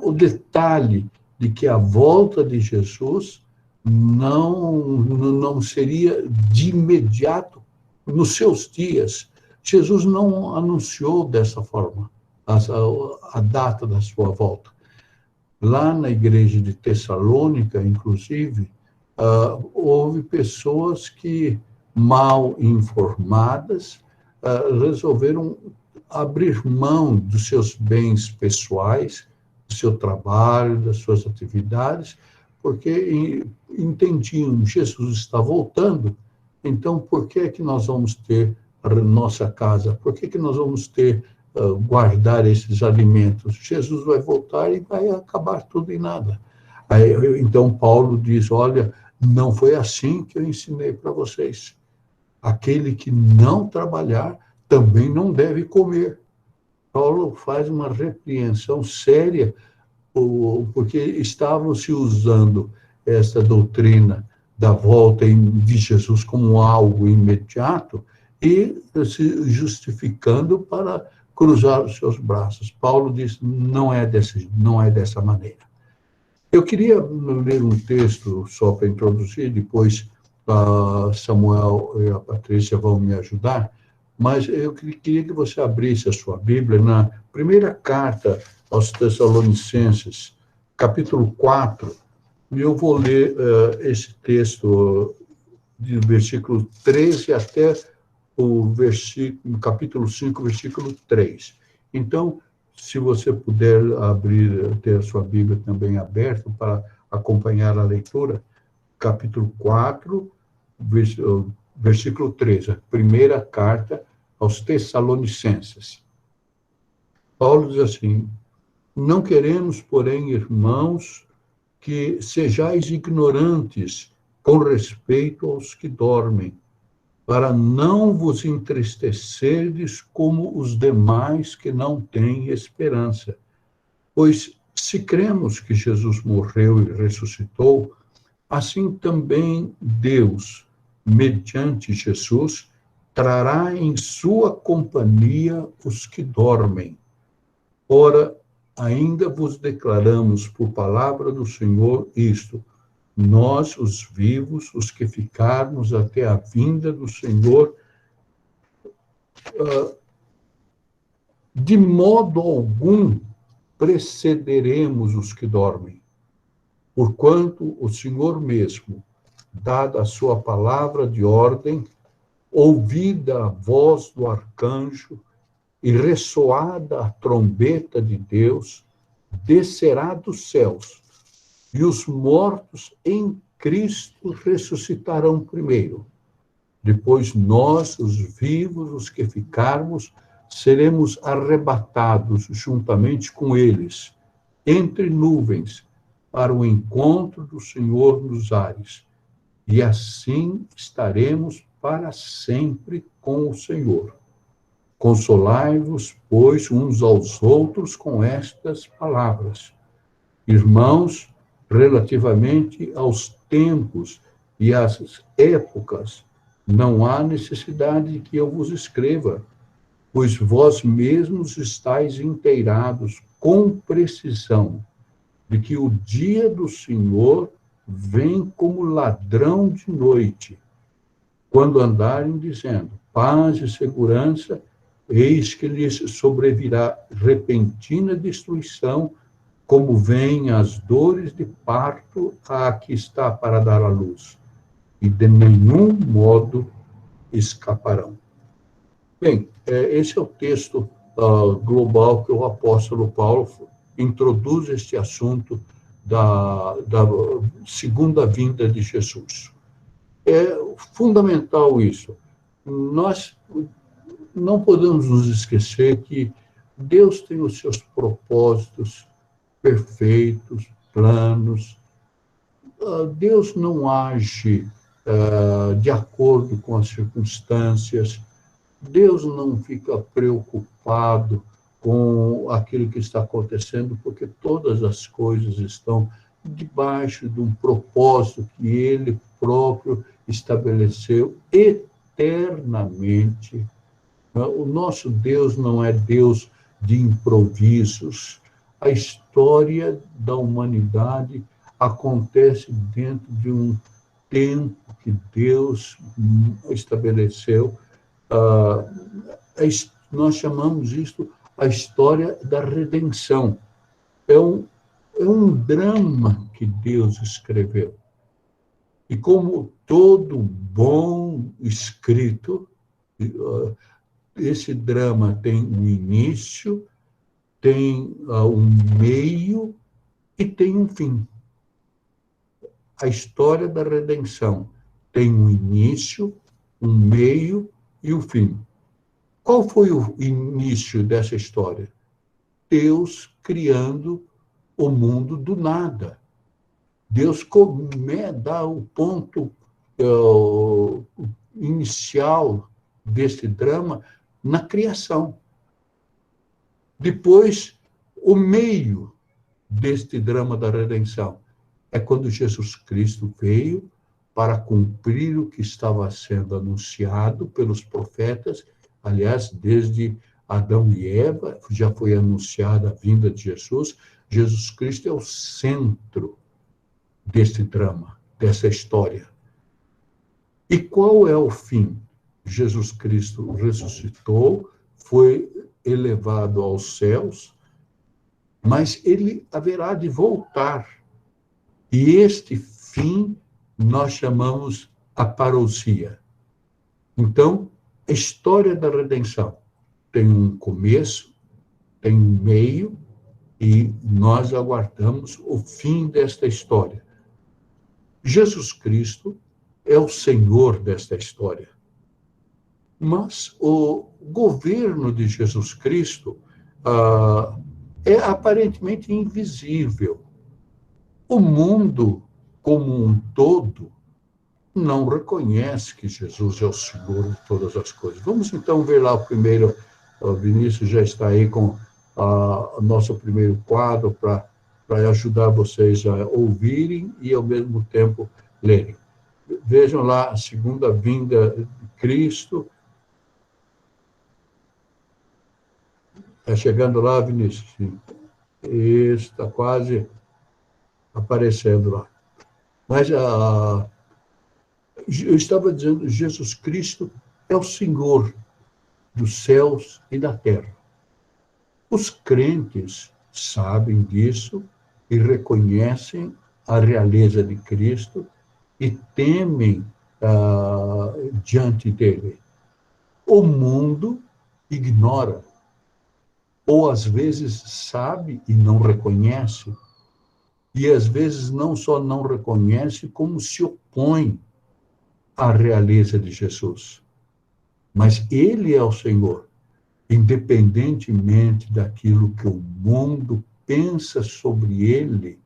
o detalhe de que a volta de Jesus não seria de imediato nos seus dias. Jesus não anunciou dessa forma a data da sua volta. Lá na igreja de Tessalônica, inclusive, houve pessoas que, mal informadas, resolveram abrir mão dos seus bens pessoais, do seu trabalho, das suas atividades, porque entendiam que Jesus está voltando, então por que é que nós vamos ter a nossa casa? Por que é que nós vamos guardar esses alimentos? Jesus vai voltar e vai acabar tudo em nada. Aí, então Paulo diz, olha, não foi assim que eu ensinei para vocês. Aquele que não trabalhar também não deve comer. Paulo faz uma repreensão séria, porque estavam se usando essa doutrina da volta de Jesus como algo imediato e se justificando para cruzar os seus braços. Paulo diz, não é dessa maneira. Eu queria ler um texto só para introduzir, depois Samuel e a Patrícia vão me ajudar, mas eu queria que você abrisse a sua Bíblia na primeira carta aos Tessalonicenses, capítulo 4, e eu vou ler esse texto do versículo 13 até o capítulo 5, versículo 3. Então, se você puder ter a sua Bíblia também aberta para acompanhar a leitura, capítulo 4, versículo 13, a primeira carta aos Tessalonicenses. Paulo diz assim, não queremos, porém, irmãos, que sejais ignorantes com respeito aos que dormem, para não vos entristecerdes como os demais que não têm esperança. Pois, se cremos que Jesus morreu e ressuscitou, assim também Deus, mediante Jesus, trará em sua companhia os que dormem. Ora, ainda vos declaramos por palavra do Senhor isto, nós, os vivos, os que ficarmos até a vinda do Senhor, de modo algum precederemos os que dormem, porquanto o Senhor mesmo, dada a sua palavra de ordem, ouvida a voz do arcanjo e ressoada a trombeta de Deus, descerá dos céus, e os mortos em Cristo ressuscitarão primeiro. Depois nós, os vivos, os que ficarmos, seremos arrebatados juntamente com eles, entre nuvens, para o encontro do Senhor nos ares. E assim estaremos para sempre com o Senhor. Consolai-vos, pois, uns aos outros com estas palavras. Irmãos, relativamente aos tempos e às épocas, não há necessidade de que eu vos escreva, pois vós mesmos estáis inteirados com precisão de que o dia do Senhor vem como ladrão de noite. Quando andarem dizendo paz e segurança, eis que lhes sobrevirá repentina destruição, como vêm as dores de parto a que está para dar à luz, e de nenhum modo escaparão. Bem, esse é o texto global que o apóstolo Paulo introduz este assunto da segunda vinda de Jesus. É fundamental isso. Nós não podemos nos esquecer que Deus tem os seus propósitos perfeitos, planos. Deus não age de acordo com as circunstâncias. Deus não fica preocupado com aquilo que está acontecendo, porque todas as coisas estão debaixo de um propósito que Ele próprio estabeleceu eternamente. O nosso Deus não é Deus de improvisos. A história da humanidade acontece dentro de um tempo que Deus estabeleceu. Nós chamamos isto a história da redenção. É um drama que Deus escreveu. E como todo bom escrito, esse drama tem um início, tem um meio e tem um fim. A história da redenção tem um início, um meio e um fim. Qual foi o início dessa história? Deus criando o mundo do nada. Deus dá o ponto inicial deste drama na criação. Depois, o meio deste drama da redenção é quando Jesus Cristo veio para cumprir o que estava sendo anunciado pelos profetas. Aliás, desde Adão e Eva já foi anunciada a vinda de Jesus. Jesus Cristo é o centro deste drama, dessa história. E qual é o fim? Jesus Cristo ressuscitou, foi elevado aos céus, mas ele haverá de voltar. E este fim nós chamamos a parousia. Então, a história da redenção tem um começo, tem um meio, e nós aguardamos o fim desta história. Jesus Cristo é o Senhor desta história. Mas o governo de Jesus Cristo é aparentemente invisível. O mundo, como um todo, não reconhece que Jesus é o Senhor de todas as coisas. Vamos então ver lá o primeiro. O Vinícius já está aí com o nosso primeiro quadro para ajudar vocês a ouvirem e, ao mesmo tempo, lerem. Vejam lá a segunda vinda de Cristo. Está chegando lá, Vinícius? Sim. Isso, está quase aparecendo lá. Mas eu estava dizendo, Jesus Cristo é o Senhor dos céus e da terra. Os crentes sabem disso e reconhecem a realeza de Cristo e temem diante dele. O mundo ignora, ou às vezes sabe e não reconhece, e às vezes não só não reconhece, como se opõe à realeza de Jesus. Mas ele é o Senhor, independentemente daquilo que o mundo pensa sobre ele,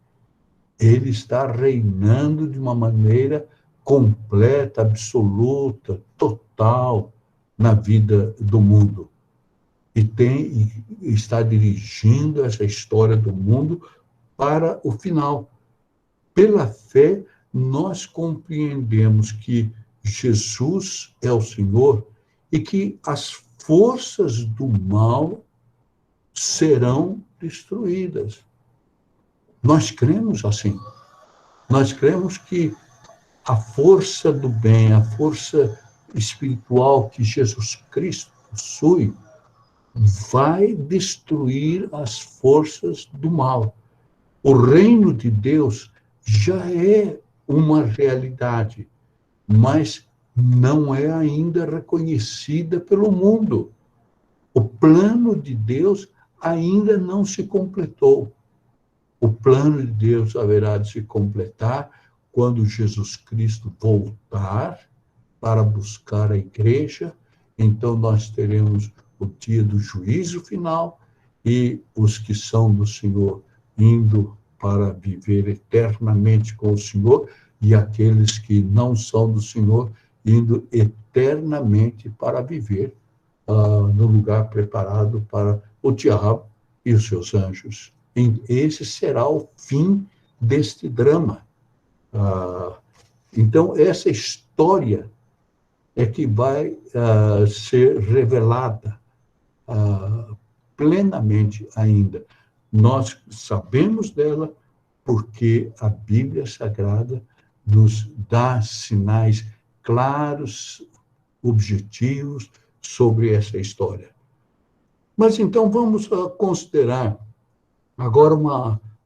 ele está reinando de uma maneira completa, absoluta, total na vida do mundo. E está dirigindo essa história do mundo para o final. Pela fé, nós compreendemos que Jesus é o Senhor e que as forças do mal serão destruídas. Nós cremos assim. Nós cremos que a força do bem, a força espiritual que Jesus Cristo possui, vai destruir as forças do mal. O reino de Deus já é uma realidade, mas não é ainda reconhecida pelo mundo. O plano de Deus ainda não se completou. O plano de Deus haverá de se completar quando Jesus Cristo voltar para buscar a igreja. Então nós teremos o dia do juízo final e os que são do Senhor indo para viver eternamente com o Senhor e aqueles que não são do Senhor indo eternamente para viver no lugar preparado para o diabo e os seus anjos. E esse será o fim deste drama. Então, essa história é que vai ser revelada plenamente ainda. Nós sabemos dela porque a Bíblia Sagrada nos dá sinais claros, objetivos sobre essa história. Mas então vamos considerar agora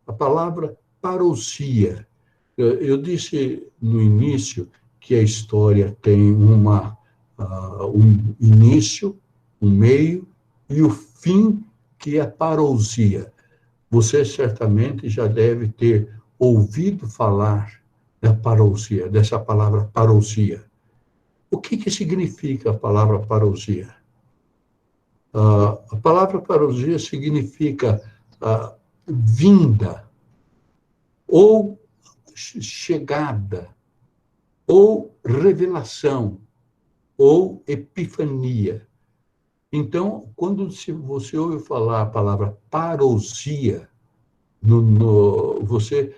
a palavra parousia. Eu disse no início que a história tem um início, um meio e o fim, que é parousia. Você certamente já deve ter ouvido falar da parousia, dessa palavra parousia. O que significa a palavra parousia? A palavra parousia significa vinda, ou chegada, ou revelação, ou epifania. Então, quando você ouve falar a palavra parousia, você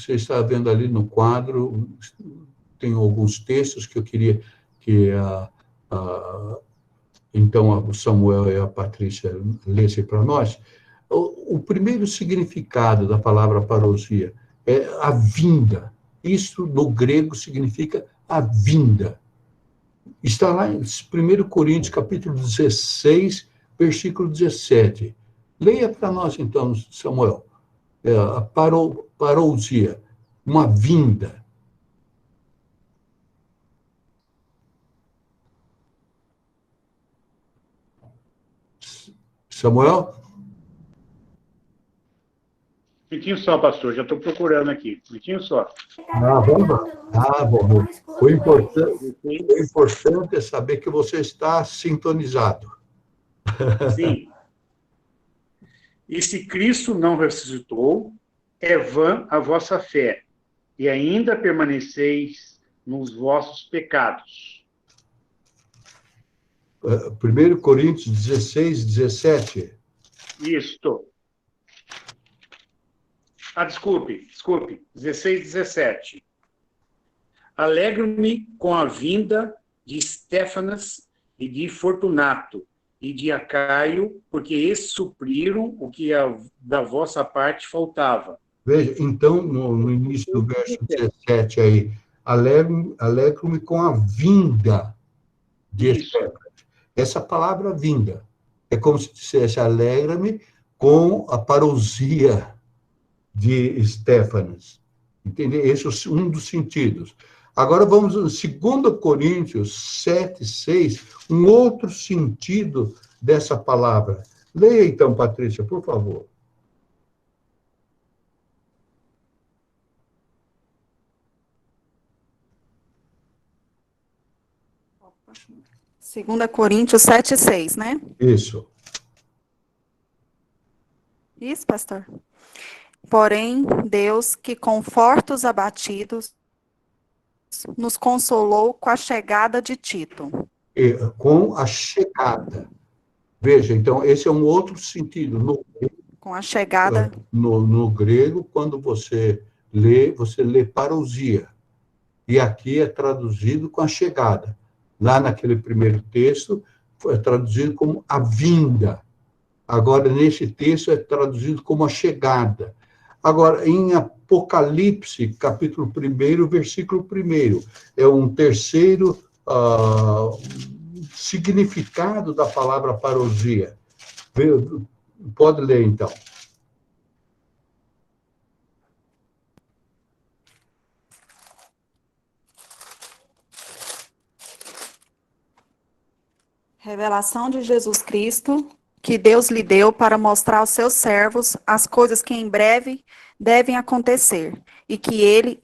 está vendo ali no quadro, tem alguns textos que eu queria que então o Samuel e a Patrícia lessem para nós. O primeiro significado da palavra parousia é a vinda. Isso no grego significa a vinda. Está lá em 1 Coríntios, capítulo 16, versículo 17. Leia para nós, então, Samuel. A parousia, uma vinda. Samuel? Um minutinho só, pastor, já estou procurando aqui. Um minutinho só. Vamos lá. Bom. O importante é saber que você está sintonizado. Sim. E se Cristo não ressuscitou, é vã a vossa fé, e ainda permaneceis nos vossos pecados. 1 Coríntios 16, 17. Isto. Desculpe. 16, 17. Alegro-me com a vinda de Estéfanas e de Fortunato e de Acaio, porque esses supriram o que da vossa parte faltava. Veja, então, no início do verso 17 aí, alegro-me com a vinda de Estéfanas. Essa palavra vinda é como se dissesse, alegra-me com a parousia de Estéfanas. Entende? Esse é um dos sentidos. Agora vamos no 2 Coríntios 7, 6, um outro sentido dessa palavra. Leia então, Patrícia, por favor. Segunda Coríntios 7, 6, né? Isso. Isso, pastor. Porém, Deus, que conforta os abatidos, nos consolou com a chegada de Tito. Com a chegada. Veja, então, esse é um outro sentido. Com a chegada. No grego, quando você lê parousia. E aqui é traduzido com a chegada. Lá naquele primeiro texto, foi traduzido como a vinda. Agora, nesse texto, é traduzido como a chegada. Agora, em Apocalipse, capítulo 1, versículo 1, é um terceiro significado da palavra parousia. Pode ler, então. Revelação de Jesus Cristo, que Deus lhe deu para mostrar aos seus servos as coisas que em breve devem acontecer, e que ele,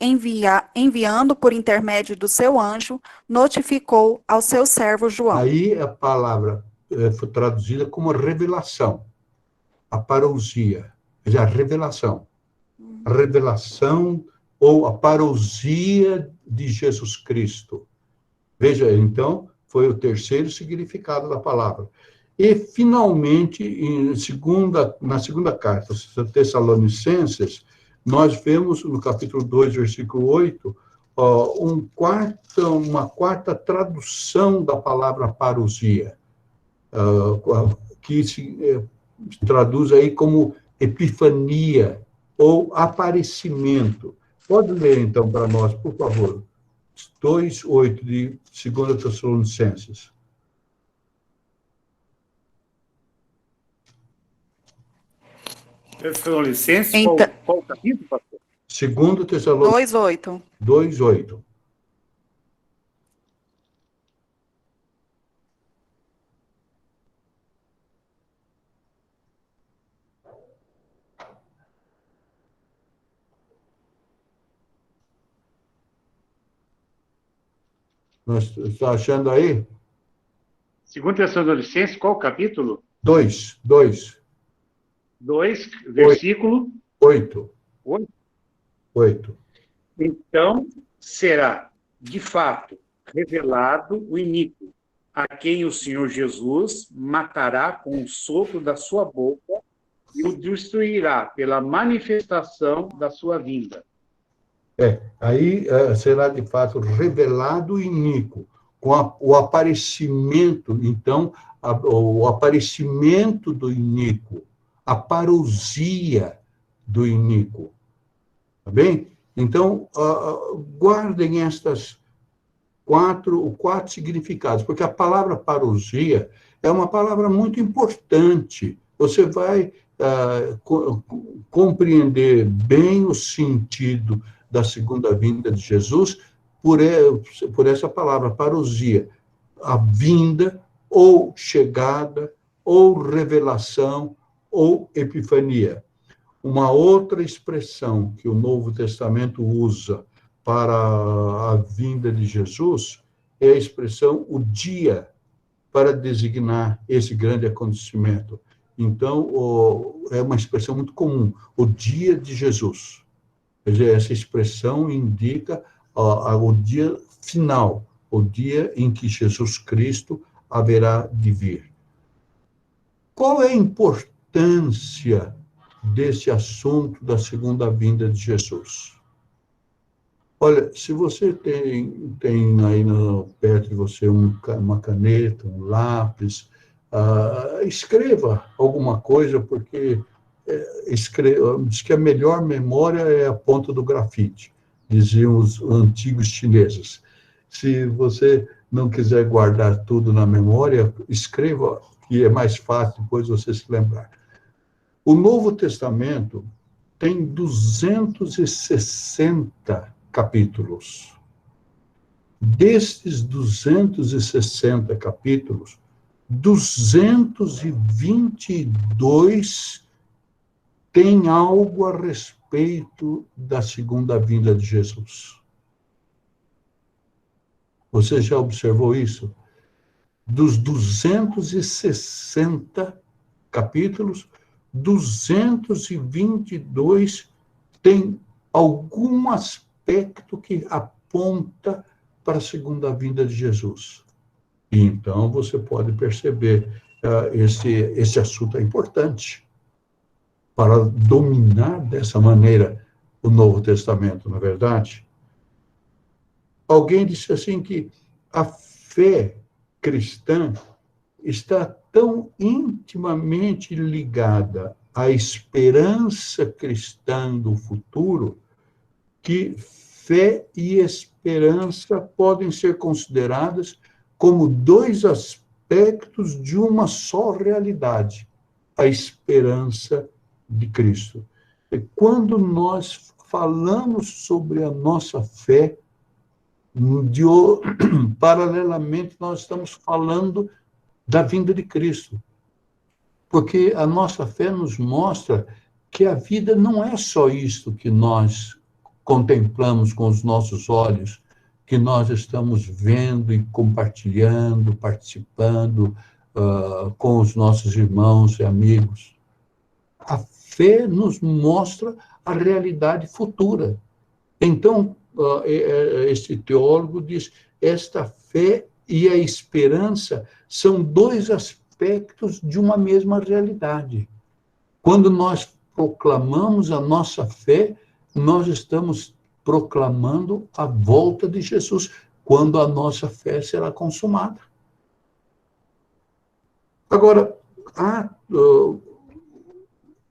enviando por intermédio do seu anjo, notificou ao seu servo João. Aí a palavra foi traduzida como revelação, a parousia, mas a revelação. A revelação ou a parousia de Jesus Cristo. Veja, então, foi o terceiro significado da palavra. E, finalmente, na segunda carta aos Tessalonicenses, nós vemos, no capítulo 2, versículo 8, uma quarta tradução da palavra parousia. que se traduz aí como epifania ou aparecimento. Pode ler, então, para nós, por favor, 2:8 de 2 Tessalonicenses. Tessalonicenses, Então, qual o capítulo, pastor? 2 Tessalonicenses 2:8. 2:8. Está achando aí? 2 Tessalonicenses, qual o capítulo? 2, 2, versículo 8. 8. 8. Então, será, de fato, revelado o iníquo, a quem o Senhor Jesus matará com o sopro da sua boca e o destruirá pela manifestação da sua vinda. Aí será de fato revelado o iníquo, com o aparecimento, então, o aparecimento do iníquo, a parousia do iníquo. Tá bem? Então, guardem estas quatro significados, porque a palavra parousia é uma palavra muito importante. Você vai compreender bem o sentido da segunda vinda de Jesus por essa palavra, parousia, a vinda, ou chegada, ou revelação, ou epifania. Uma outra expressão que o Novo Testamento usa para a vinda de Jesus é a expressão o dia, para designar esse grande acontecimento. Então, é uma expressão muito comum, o dia de Jesus. Quer dizer, essa expressão indica o dia final, o dia em que Jesus Cristo haverá de vir. Qual é a importância desse assunto da segunda vinda de Jesus? Olha, se você tem aí perto de você uma caneta, um lápis, escreva alguma coisa, porque diz que a melhor memória é a ponta do grafite, diziam os antigos chineses. Se você não quiser guardar tudo na memória, escreva, que é mais fácil depois você se lembrar. O Novo Testamento tem 260 capítulos. Destes 260 capítulos, 222 tem algo a respeito da segunda vinda de Jesus. Você já observou isso? Dos 260 capítulos, 222 tem algum aspecto que aponta para a segunda vinda de Jesus. E então você pode perceber esse assunto é importante para dominar dessa maneira o Novo Testamento, não é verdade? Alguém disse assim que a fé cristã está tão intimamente ligada à esperança cristã do futuro que fé e esperança podem ser consideradas como dois aspectos de uma só realidade, a esperança de Cristo. E quando nós falamos sobre a nossa fé, paralelamente nós estamos falando da vinda de Cristo. Porque a nossa fé nos mostra que a vida não é só isto que nós contemplamos com os nossos olhos, que nós estamos vendo e compartilhando, participando com os nossos irmãos e amigos. A fé nos mostra a realidade futura. Então, este teólogo diz, esta fé e a esperança são dois aspectos de uma mesma realidade. Quando nós proclamamos a nossa fé, nós estamos proclamando a volta de Jesus, quando a nossa fé será consumada. Agora, há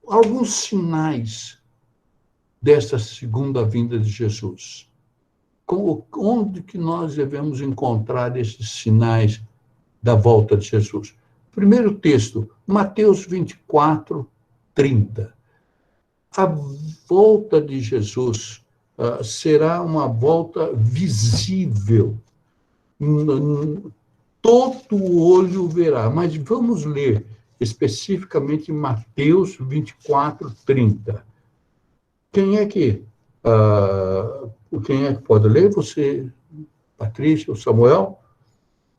alguns sinais desta segunda vinda de Jesus. Onde que nós devemos encontrar esses sinais da volta de Jesus? Primeiro texto, Mateus 24, 30. A volta de Jesus será uma volta visível. Todo olho verá. Mas vamos ler especificamente Mateus 24, 30. Quem é que pode ler? Você, Patrícia, ou Samuel?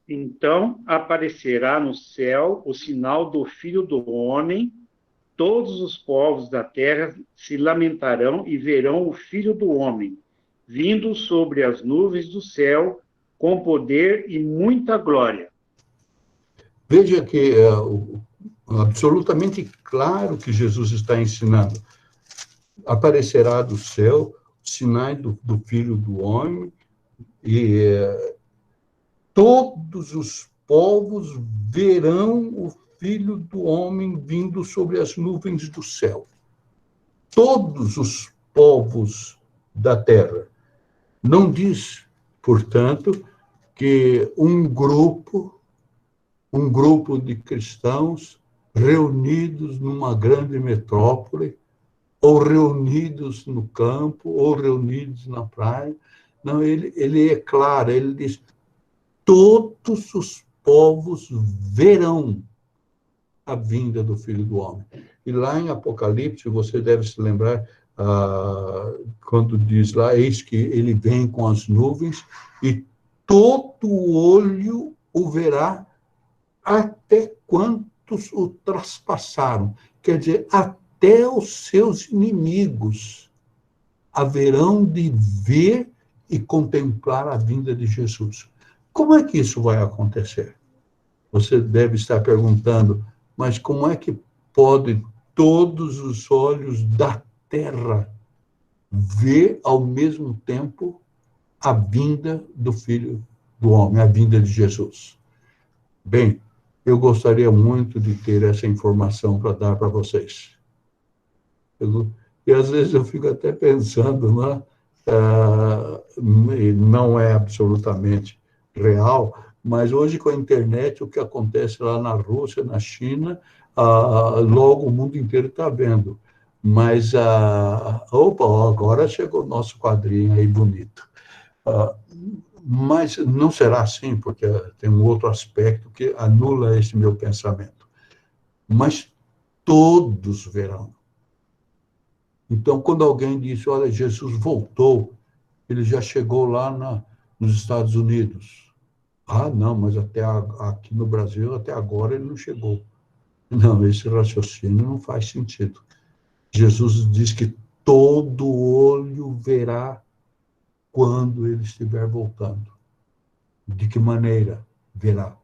Então aparecerá no céu o sinal do Filho do Homem, todos os povos da terra se lamentarão e verão o Filho do Homem, vindo sobre as nuvens do céu, com poder e muita glória. Veja que é absolutamente claro que Jesus está ensinando. Aparecerá do céu sinais do Filho do Homem, e todos os povos verão o Filho do Homem vindo sobre as nuvens do céu. Todos os povos da terra. Não diz, portanto, que um grupo de cristãos reunidos numa grande metrópole, ou reunidos no campo, ou reunidos na praia. Não, ele é claro, ele diz: todos os povos verão a vinda do Filho do Homem. E lá em Apocalipse, você deve se lembrar, quando diz lá, eis que ele vem com as nuvens, e todo olho o verá, até quantos o traspassaram. Quer dizer, até os seus inimigos haverão de ver e contemplar a vinda de Jesus. Como é que isso vai acontecer? Você deve estar perguntando, mas como é que pode todos os olhos da terra ver ao mesmo tempo a vinda do Filho do Homem, a vinda de Jesus? Bem, eu gostaria muito de ter essa informação para dar para vocês. E às vezes eu fico até pensando, né? Não é absolutamente real, mas hoje com a internet, o que acontece lá na Rússia, na China, logo o mundo inteiro está vendo. Mas, opa, agora chegou o nosso quadrinho aí bonito. Mas não será assim, porque tem um outro aspecto que anula esse meu pensamento. Mas todos verão. Então, quando alguém diz, olha, Jesus voltou, ele já chegou lá nos Estados Unidos. Ah, não, mas aqui no Brasil, até agora, ele não chegou. Não, esse raciocínio não faz sentido. Jesus diz que todo olho verá quando ele estiver voltando. De que maneira verá?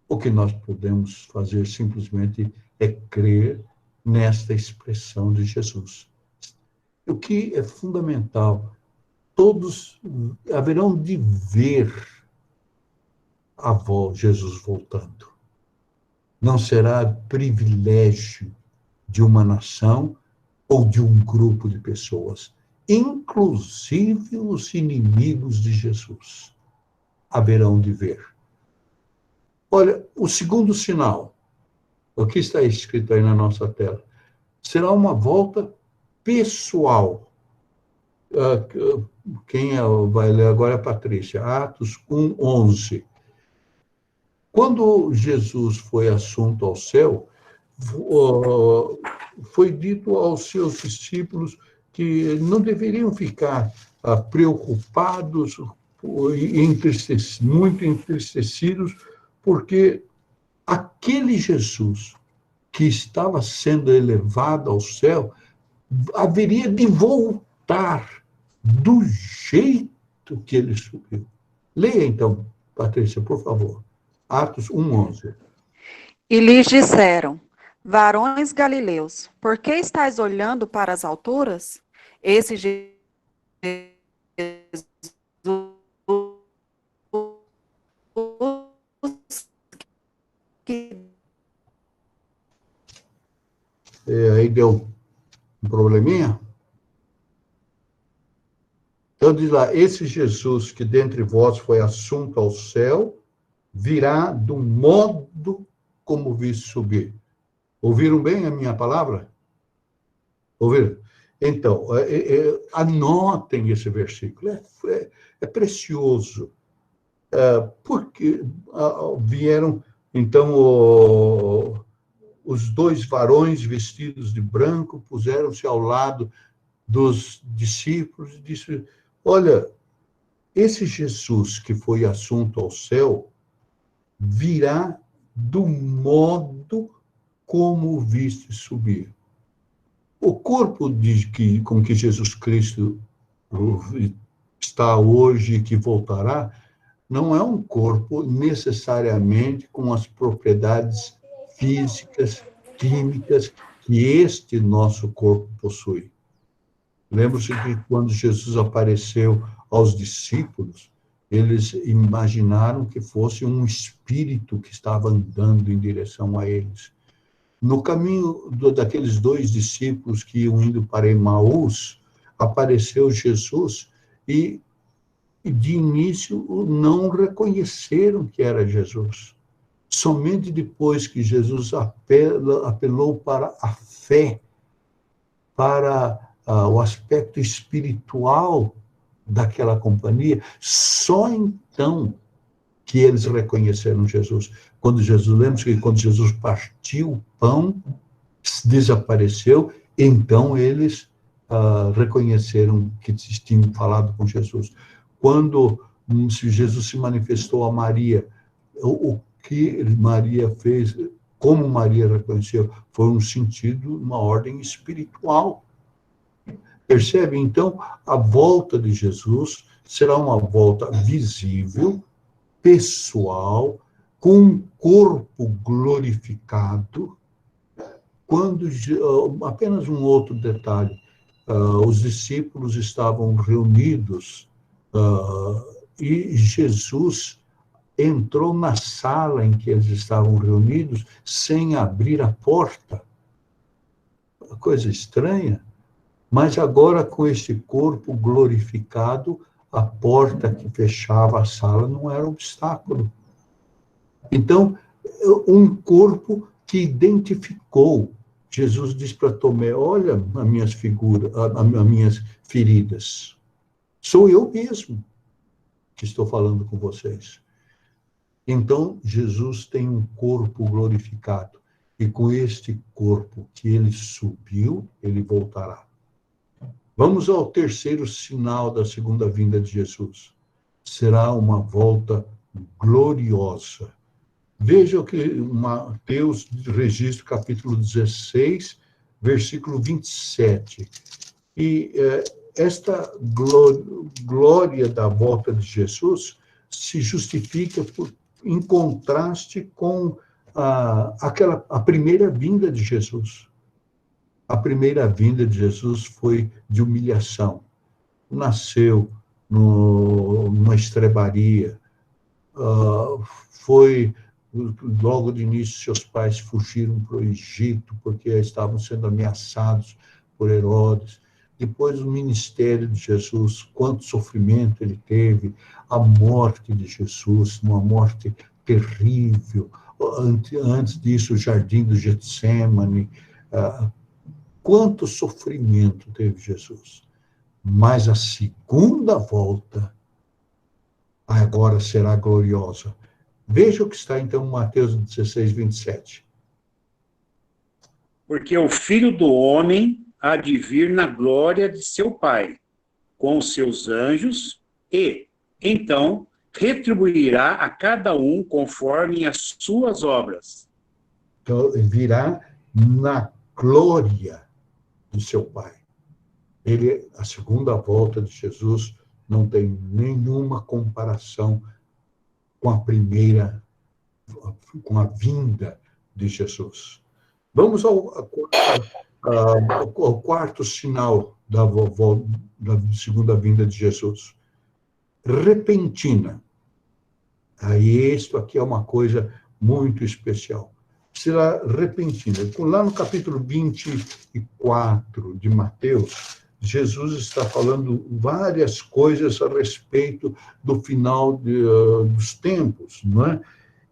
O que nós podemos fazer simplesmente é crer nesta expressão de Jesus. O que é fundamental, todos haverão de ver Jesus voltando. Não será privilégio de uma nação ou de um grupo de pessoas, inclusive os inimigos de Jesus haverão de ver. Olha, o segundo sinal, o que está escrito aí na nossa tela, será uma volta pessoal. Quem vai ler agora é a Patrícia, Atos 1:11. Quando Jesus foi assunto ao céu, foi dito aos seus discípulos que não deveriam ficar preocupados e muito entristecidos, porque aquele Jesus que estava sendo elevado ao céu haveria de voltar do jeito que ele subiu. Leia então, Patrícia, por favor. Atos 1:11. E lhes disseram: varões galileus, por que estáis olhando para as alturas? Esse Jesus que deu um probleminha? Então diz lá, esse Jesus que dentre vós foi assunto ao céu, virá do modo como viste subir. Ouviram bem a minha palavra? Ouviram? Então, anotem esse versículo, é precioso. Porque vieram, então, os dois varões vestidos de branco puseram-se ao lado dos discípulos e disse: olha, esse Jesus que foi assunto ao céu virá do modo como o viste subir. O corpo com que Jesus Cristo está hoje e que voltará, não é um corpo necessariamente com as propriedades físicas, químicas que este nosso corpo possui. Lembra-se que quando Jesus apareceu aos discípulos, eles imaginaram que fosse um espírito que estava andando em direção a eles. No caminho daqueles dois discípulos que iam indo para Emaús, apareceu Jesus e de início não reconheceram que era Jesus. Somente depois que Jesus apelou para a fé, para o aspecto espiritual daquela companhia, só então que eles reconheceram Jesus. Lembra-se que quando Jesus partiu o pão, desapareceu, então eles reconheceram que tinham falado com Jesus. Quando Jesus se manifestou a Maria, o que Maria fez, como Maria reconheceu, foi um sentido, uma ordem espiritual. Percebe? Então, a volta de Jesus será uma volta visível, pessoal, com um corpo glorificado. Quando, apenas um outro detalhe, os discípulos estavam reunidos e Jesus entrou na sala em que eles estavam reunidos sem abrir a porta. Uma coisa estranha. Mas agora, com este corpo glorificado, a porta que fechava a sala não era obstáculo. Então, um corpo que identificou. Jesus disse para Tomé: olha as minhas as minhas feridas. Sou eu mesmo que estou falando com vocês. Então, Jesus tem um corpo glorificado. E com este corpo que ele subiu, ele voltará. Vamos ao terceiro sinal da segunda vinda de Jesus. Será uma volta gloriosa. Veja o que Mateus registra, capítulo 16, versículo 27. E esta glória da volta de Jesus se justifica em contraste com a primeira vinda de Jesus. A primeira vinda de Jesus foi de humilhação. Nasceu numa estrebaria. Logo de início, seus pais fugiram para o Egito, porque estavam sendo ameaçados por Herodes. Depois, o ministério de Jesus, quanto sofrimento ele teve, a morte de Jesus, uma morte terrível. Antes disso, o jardim do Getsêmani. Quanto sofrimento teve Jesus. Mas a segunda volta agora será gloriosa. Veja o que está, então, em Mateus 16, 27. Porque o Filho do Homem há de vir na glória de seu Pai, com os seus anjos, e, então, retribuirá a cada um conforme as suas obras. Então, virá na glória do seu Pai. A segunda volta de Jesus não tem nenhuma comparação com a primeira, com a vinda de Jesus. Vamos ao quarto sinal da segunda vinda de Jesus. Repentina. Aí, isso aqui é uma coisa muito especial. será repentina. Lá no capítulo 24 de Mateus, Jesus está falando várias coisas a respeito do final dos tempos, não é?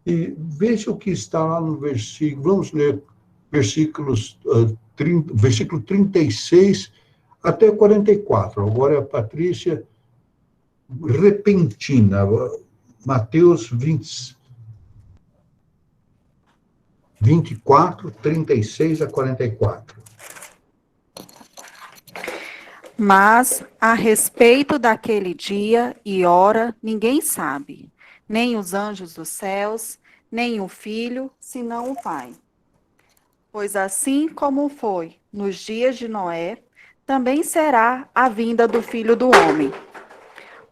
E veja o que está lá no versículo, vamos ler versículo 36 até 44. Agora a Patrícia, repentina, Mateus 24, 36 a 44. Mas a respeito daquele dia e hora, ninguém sabe, nem os anjos dos céus, nem o Filho, senão o Pai. Pois assim como foi nos dias de Noé, também será a vinda do Filho do Homem.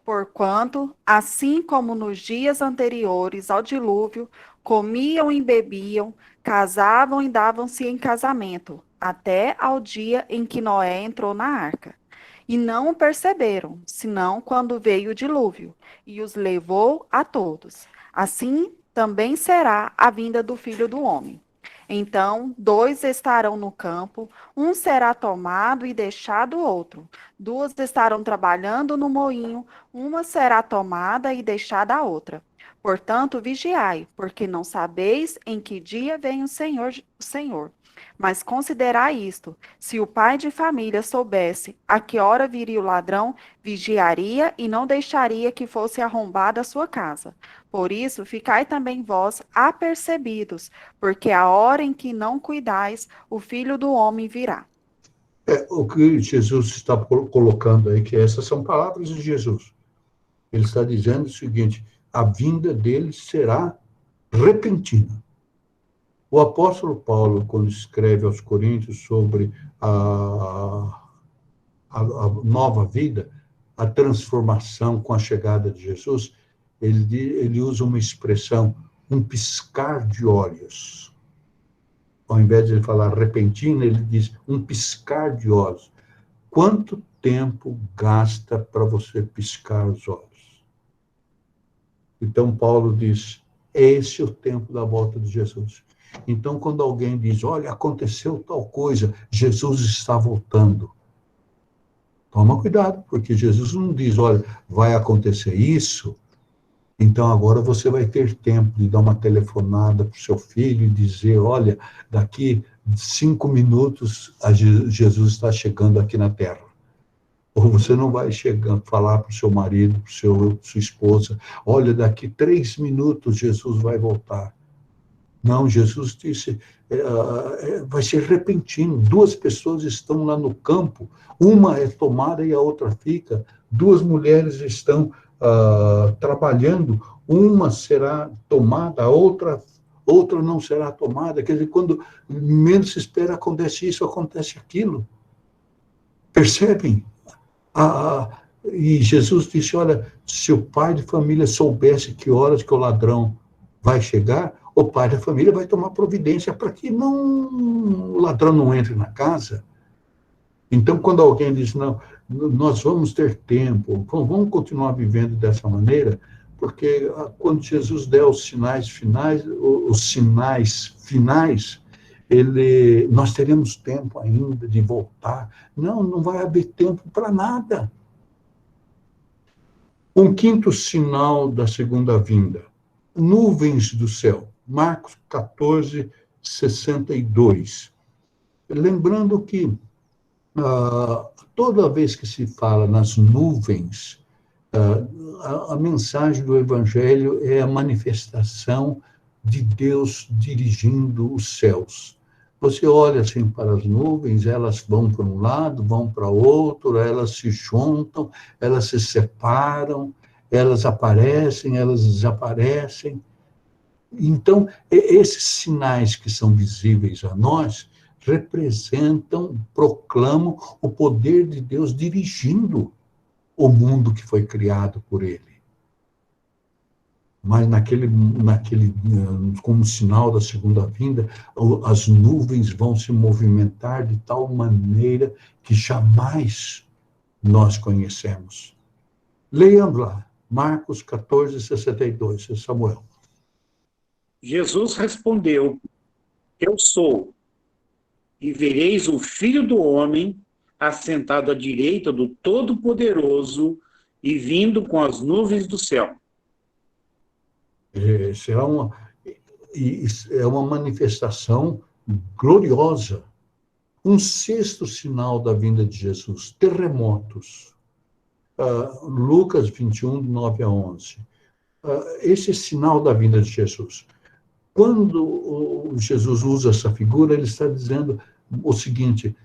Porquanto, assim como nos dias anteriores ao dilúvio, comiam e bebiam, casavam e davam-se em casamento, até ao dia em que Noé entrou na arca. E não o perceberam, senão quando veio o dilúvio, e os levou a todos. Assim também será a vinda do Filho do Homem. Então, 2 estarão no campo, um será tomado e deixado o outro. 2 estarão trabalhando no moinho, uma será tomada e deixada a outra. Portanto, vigiai, porque não sabeis em que dia vem o Senhor. Mas considerai isto: se o pai de família soubesse a que hora viria o ladrão, vigiaria e não deixaria que fosse arrombada a sua casa. Por isso, ficai também vós apercebidos, porque a hora em que não cuidais, o Filho do Homem virá. O que Jesus está colocando aí, que essas são palavras de Jesus. Ele está dizendo o seguinte: a vinda dele será repentina. O apóstolo Paulo, quando escreve aos Coríntios sobre a nova vida, a transformação com a chegada de Jesus, ele usa uma expressão, um piscar de olhos. Ao invés de ele falar repentina, ele diz um piscar de olhos. Quanto tempo gasta para você piscar os olhos? Então, Paulo diz, esse é o tempo da volta de Jesus. Então, quando alguém diz, olha, aconteceu tal coisa, Jesus está voltando. Toma cuidado, porque Jesus não diz, olha, vai acontecer isso, então agora você vai ter tempo de dar uma telefonada para o seu filho e dizer, olha, daqui 5 minutos Jesus está chegando aqui na Terra. Ou você não vai falar para o seu marido, para sua esposa, olha, daqui 3 minutos Jesus vai voltar. Não, Jesus disse, vai ser repentino. 2 pessoas estão lá no campo, uma é tomada e a outra fica. 2 mulheres estão trabalhando, uma será tomada, a outra não será tomada. Quer dizer, quando menos se espera, acontece isso, acontece aquilo. Percebem? E Jesus disse, olha, se o pai de família soubesse que horas que o ladrão vai chegar, o pai da família vai tomar providência para que o ladrão não entre na casa. Então, quando alguém diz, não, nós vamos ter tempo, vamos continuar vivendo dessa maneira, porque quando Jesus der os sinais finais, nós teremos tempo ainda de voltar. Não vai haver tempo para nada. Um quinto sinal da segunda vinda, nuvens do céu. Marcos 14, 62. Lembrando que toda vez que se fala nas nuvens, a mensagem do Evangelho é a manifestação de Deus dirigindo os céus. Você olha assim para as nuvens, elas vão para um lado, vão para outro, elas se juntam, elas se separam, elas aparecem, elas desaparecem. Então, esses sinais que são visíveis a nós proclamam o poder de Deus dirigindo o mundo que foi criado por ele. Mas como sinal da segunda vinda, as nuvens vão se movimentar de tal maneira que jamais nós conhecemos. Leiamos lá, Marcos 14, 62, Samuel. Jesus respondeu, Eu sou, e vereis o Filho do Homem assentado à direita do Todo-Poderoso e vindo com as nuvens do céu. Será é uma manifestação gloriosa. Um sexto sinal da vinda de Jesus, terremotos. Lucas 21, 9 a 11. Esse sinal da vinda de Jesus. Quando Jesus usa essa figura, ele está dizendo o seguinte,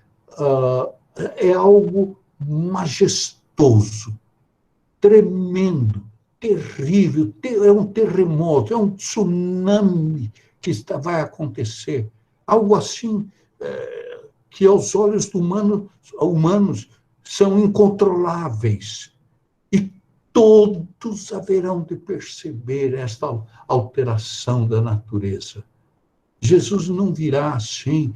é algo majestoso, tremendo, terrível, é um terremoto, é um tsunami que vai acontecer. Algo assim que aos olhos humanos são incontroláveis. E todos haverão de perceber esta alteração da natureza. Jesus não virá assim,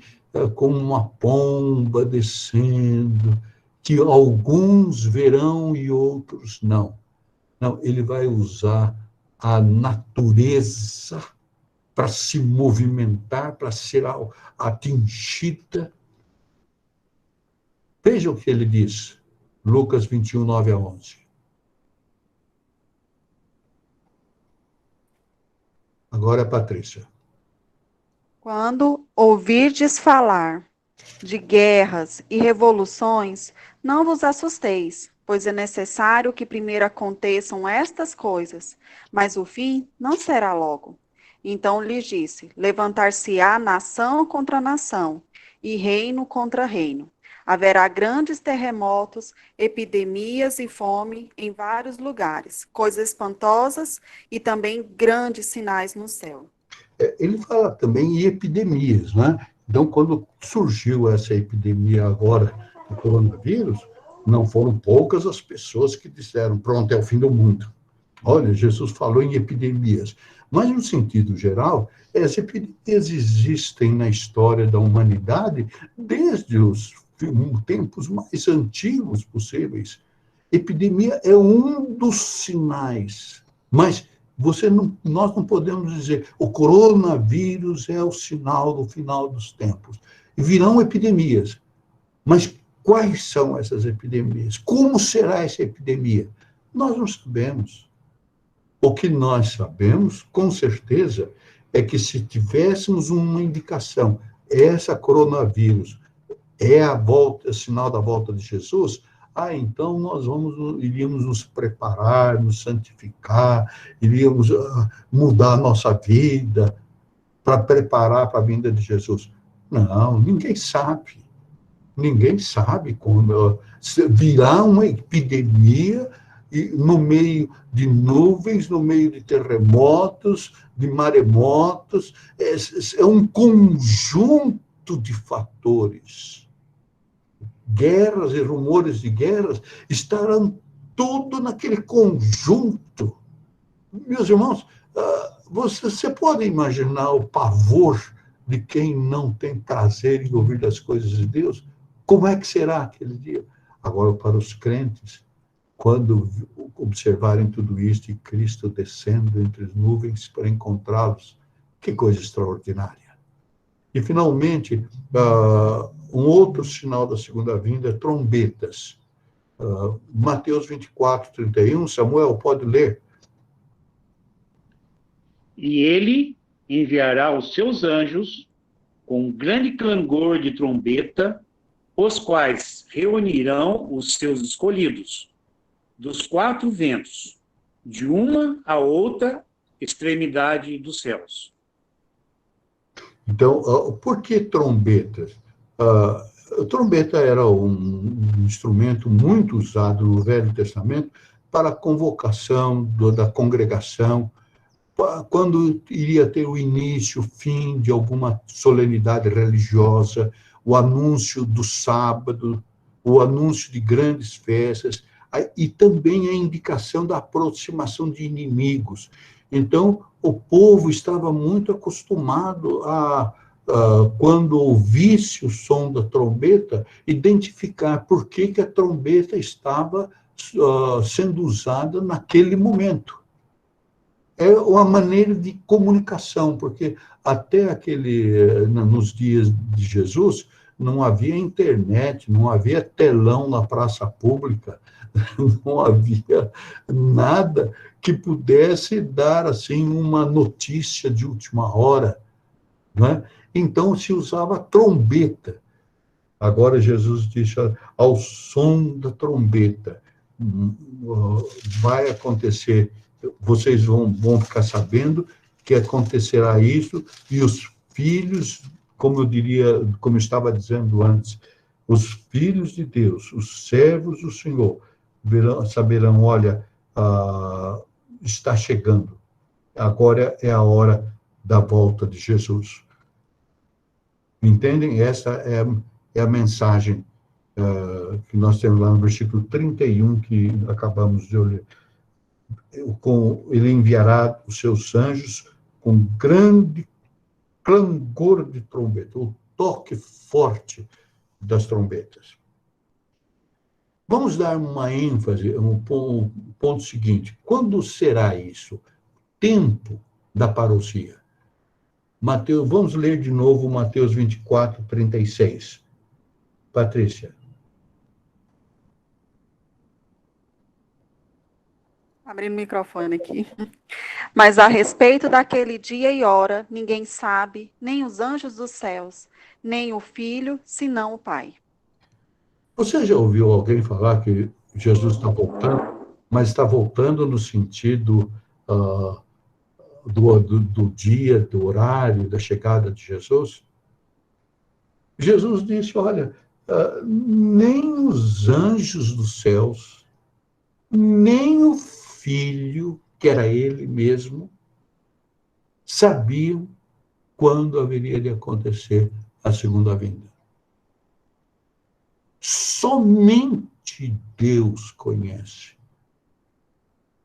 como uma pomba descendo, que alguns verão e outros não. Não, ele vai usar a natureza para se movimentar, para ser atingida. Veja o que ele diz, Lucas 21, 9 a 11. Agora é Patrícia. Quando ouvirdes falar de guerras e revoluções, não vos assusteis, pois é necessário que primeiro aconteçam estas coisas, mas o fim não será logo. Então lhes disse: levantar-se-á nação contra nação, e reino contra reino. Haverá grandes terremotos, epidemias e fome em vários lugares, coisas espantosas e também grandes sinais no céu. Ele fala também em epidemias, né? Então, quando surgiu essa epidemia agora do coronavírus, não foram poucas as pessoas que disseram, pronto, é o fim do mundo. Olha, Jesus falou em epidemias. Mas, no sentido geral, as epidemias existem na história da humanidade desde os tempos mais antigos possíveis. Epidemia é um dos sinais, mas nós não podemos dizer o coronavírus é o sinal do final dos tempos. E virão epidemias, mas quais são essas epidemias? Como será essa epidemia? Nós não sabemos. O que nós sabemos, com certeza, é que se tivéssemos uma indicação, essa coronavírus é o sinal da volta de Jesus, então nós iríamos nos preparar, nos santificar, iríamos mudar a nossa vida para preparar para a vinda de Jesus. Não, ninguém sabe. Ninguém sabe quando virá uma epidemia no meio de nuvens, no meio de terremotos, de maremotos. É um conjunto de fatores. Guerras e rumores de guerras estarão tudo naquele conjunto. Meus irmãos, você pode imaginar o pavor de quem não tem prazer em ouvir das coisas de Deus? Como é que será aquele dia? Agora, para os crentes, quando observarem tudo isto e Cristo descendo entre as nuvens para encontrá-los, que coisa extraordinária. E, finalmente, um outro sinal da segunda vinda é trombetas. Mateus 24, 31, Samuel, pode ler. E ele enviará os seus anjos com um grande clangor de trombeta, os quais reunirão os seus escolhidos dos quatro ventos, de uma a outra extremidade dos céus. Então, por que trombetas? A trombeta era um instrumento muito usado no Velho Testamento para a convocação da congregação, quando iria ter o início, o fim de alguma solenidade religiosa, o anúncio do sábado, o anúncio de grandes festas, e também a indicação da aproximação de inimigos. Então, o povo estava muito acostumado quando ouvisse o som da trombeta, identificar por que a trombeta estava sendo usada naquele momento. é uma maneira de comunicação, porque até nos dias de Jesus, não havia internet, não havia telão na praça pública, não havia nada que pudesse dar assim uma notícia de última hora, né? Então se usava trombeta. Agora Jesus disse: ao som da trombeta vai acontecer, vocês vão ficar sabendo que acontecerá isso, e os filhos, como eu estava dizendo antes, os filhos de Deus, os servos do Senhor, saberão, olha, está chegando, agora é a hora da volta de Jesus. Entendem? Essa é a mensagem que nós temos lá no versículo 31, que acabamos de ler. Ele enviará os seus anjos com grande clangor de trombeta, o toque forte das trombetas. Vamos dar uma ênfase, um ponto seguinte. Quando será isso? Tempo da parousia. Vamos ler de novo Mateus 24, 36. Patrícia. Abrindo o microfone aqui. Mas a respeito daquele dia e hora, ninguém sabe, nem os anjos dos céus, nem o Filho, senão o Pai. Você já ouviu alguém falar que Jesus está voltando, mas está voltando no sentido do dia, do horário, da chegada de Jesus? Jesus disse: olha, nem os anjos dos céus, nem o Filho, que era ele mesmo, sabiam quando haveria de acontecer a segunda vinda. Somente Deus conhece.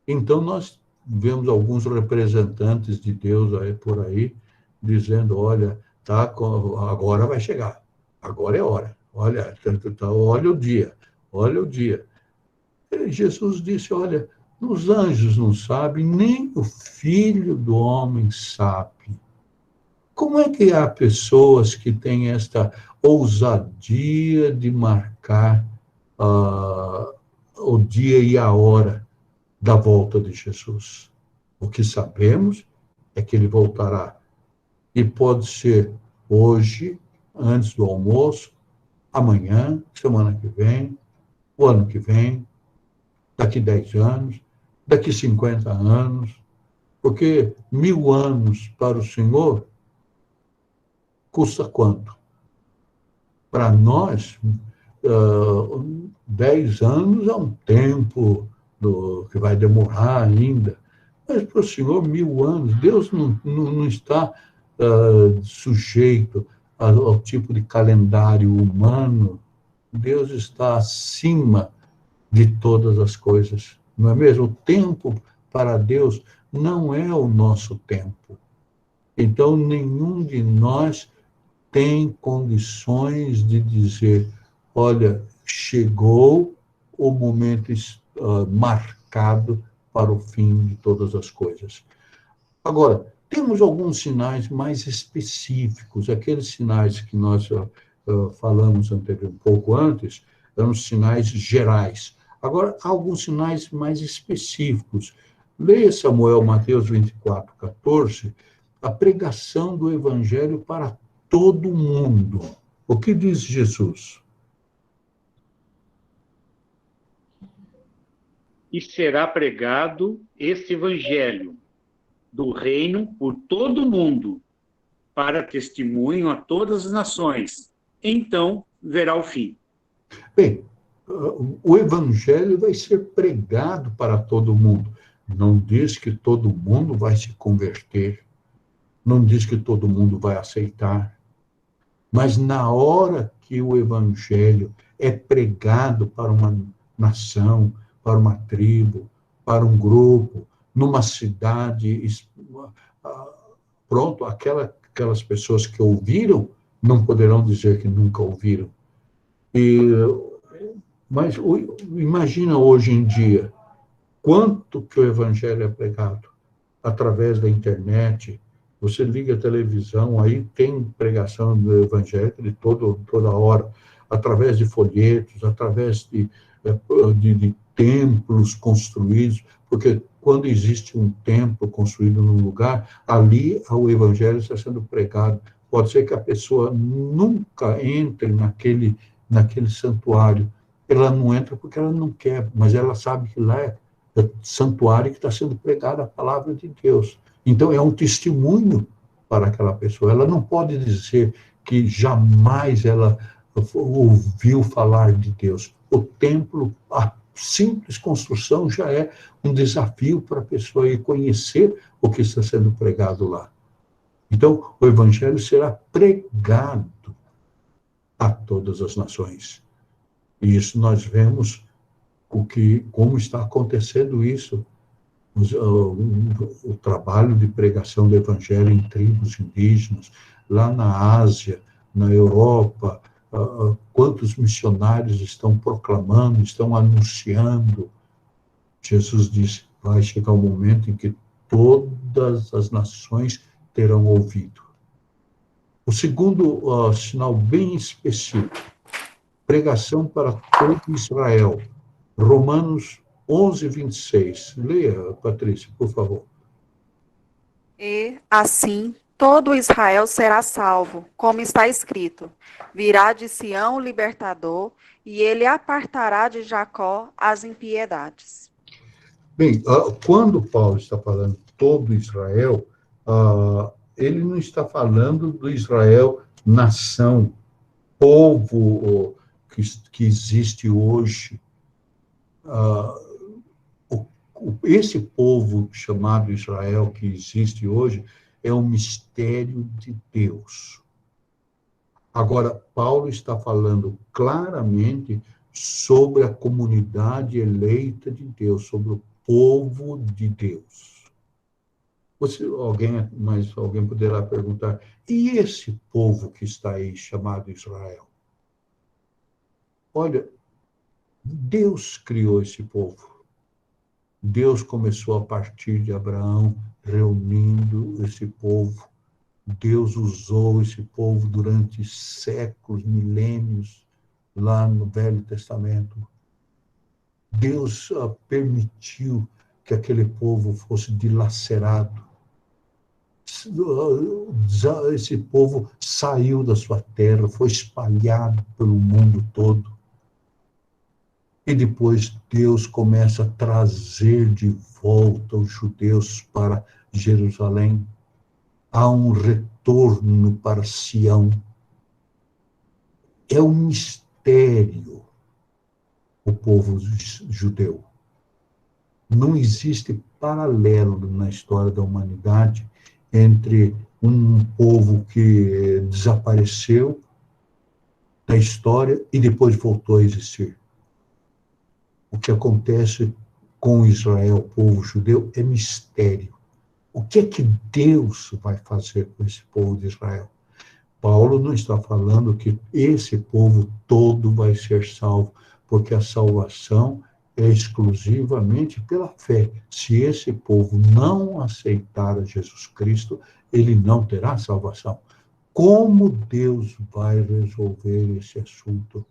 Então, nós vemos alguns representantes de Deus por aí, dizendo: olha, agora vai chegar, agora é hora, olha o dia, olha o dia. E Jesus disse: olha, os anjos não sabem, nem o Filho do Homem sabe. Como é que há pessoas que têm esta ousadia de marcar o dia e a hora da volta de Jesus? O que sabemos é que ele voltará. E pode ser hoje, antes do almoço, amanhã, semana que vem, o ano que vem, daqui 10 anos, daqui 50 anos, porque 1000 anos para o Senhor custa quanto? Para nós, 10 anos é um tempo que vai demorar ainda, mas para o Senhor, 1000 anos, Deus não está sujeito ao tipo de calendário humano. Deus está acima de todas as coisas, não é mesmo? O tempo para Deus não é o nosso tempo. Então, nenhum de nós tem condições de dizer: olha, chegou o momento marcado para o fim de todas as coisas. Agora, temos alguns sinais mais específicos, aqueles sinais que nós falamos um pouco antes, eram sinais gerais. Agora, há alguns sinais mais específicos. Leia Samuel, Mateus 24, 14, a pregação do Evangelho para todo mundo. O que diz Jesus? E será pregado este Evangelho do reino por todo mundo, para testemunho a todas as nações. Então verá o fim. Bem, o Evangelho vai ser pregado para todo mundo. Não diz que todo mundo vai se converter. Não diz que todo mundo vai aceitar. Mas na hora que o Evangelho é pregado para uma nação, para uma tribo, para um grupo, numa cidade, pronto, aquelas pessoas que ouviram não poderão dizer que nunca ouviram. Mas imagina hoje em dia, quanto que o Evangelho é pregado. através da internet. Você liga a televisão, aí tem pregação do evangelho de toda hora, através de folhetos, através de templos construídos, porque quando existe um templo construído num lugar, ali o evangelho está sendo pregado. Pode ser que a pessoa nunca entre naquele santuário. Ela não entra porque ela não quer, mas ela sabe que lá é santuário que está sendo pregada a palavra de Deus. Então, é um testemunho para aquela pessoa. Ela não pode dizer que jamais ela ouviu falar de Deus. O templo, a simples construção já é um desafio para a pessoa ir conhecer o que está sendo pregado lá. Então, o evangelho será pregado a todas as nações. E isso nós vemos como está acontecendo isso. O trabalho de pregação do evangelho em tribos indígenas, lá na Ásia, na Europa, quantos missionários estão proclamando, estão anunciando. Jesus disse, vai chegar um momento em que todas as nações terão ouvido. O segundo sinal bem específico, pregação para todo Israel. Romanos 11, 26. Leia, Patrícia, por favor. E, assim, todo Israel será salvo, como está escrito. Virá de Sião o libertador, e ele apartará de Jacó as impiedades. Bem, quando Paulo está falando todo Israel, ele não está falando do Israel nação, povo que existe hoje. Esse povo chamado Israel que existe hoje é um mistério de Deus. Agora, Paulo está falando claramente sobre a comunidade eleita de Deus, sobre o povo de Deus. Alguém poderá perguntar, e esse povo que está aí chamado Israel? Olha, Deus criou esse povo. Deus começou a partir de Abraão, reunindo esse povo. Deus usou esse povo durante séculos, milênios, lá no Velho Testamento. Deus permitiu que aquele povo fosse dilacerado. Esse povo saiu da sua terra, foi espalhado pelo mundo todo. E depois Deus começa a trazer de volta os judeus para Jerusalém. Há um retorno para Sião. É um mistério o povo judeu. Não existe paralelo na história da humanidade entre um povo que desapareceu da história e depois voltou a existir. O que acontece com Israel, o povo judeu, é mistério. O que é que Deus vai fazer com esse povo de Israel? Paulo não está falando que esse povo todo vai ser salvo, porque a salvação é exclusivamente pela fé. Se esse povo não aceitar a Jesus Cristo, ele não terá salvação. Como Deus vai resolver esse assunto?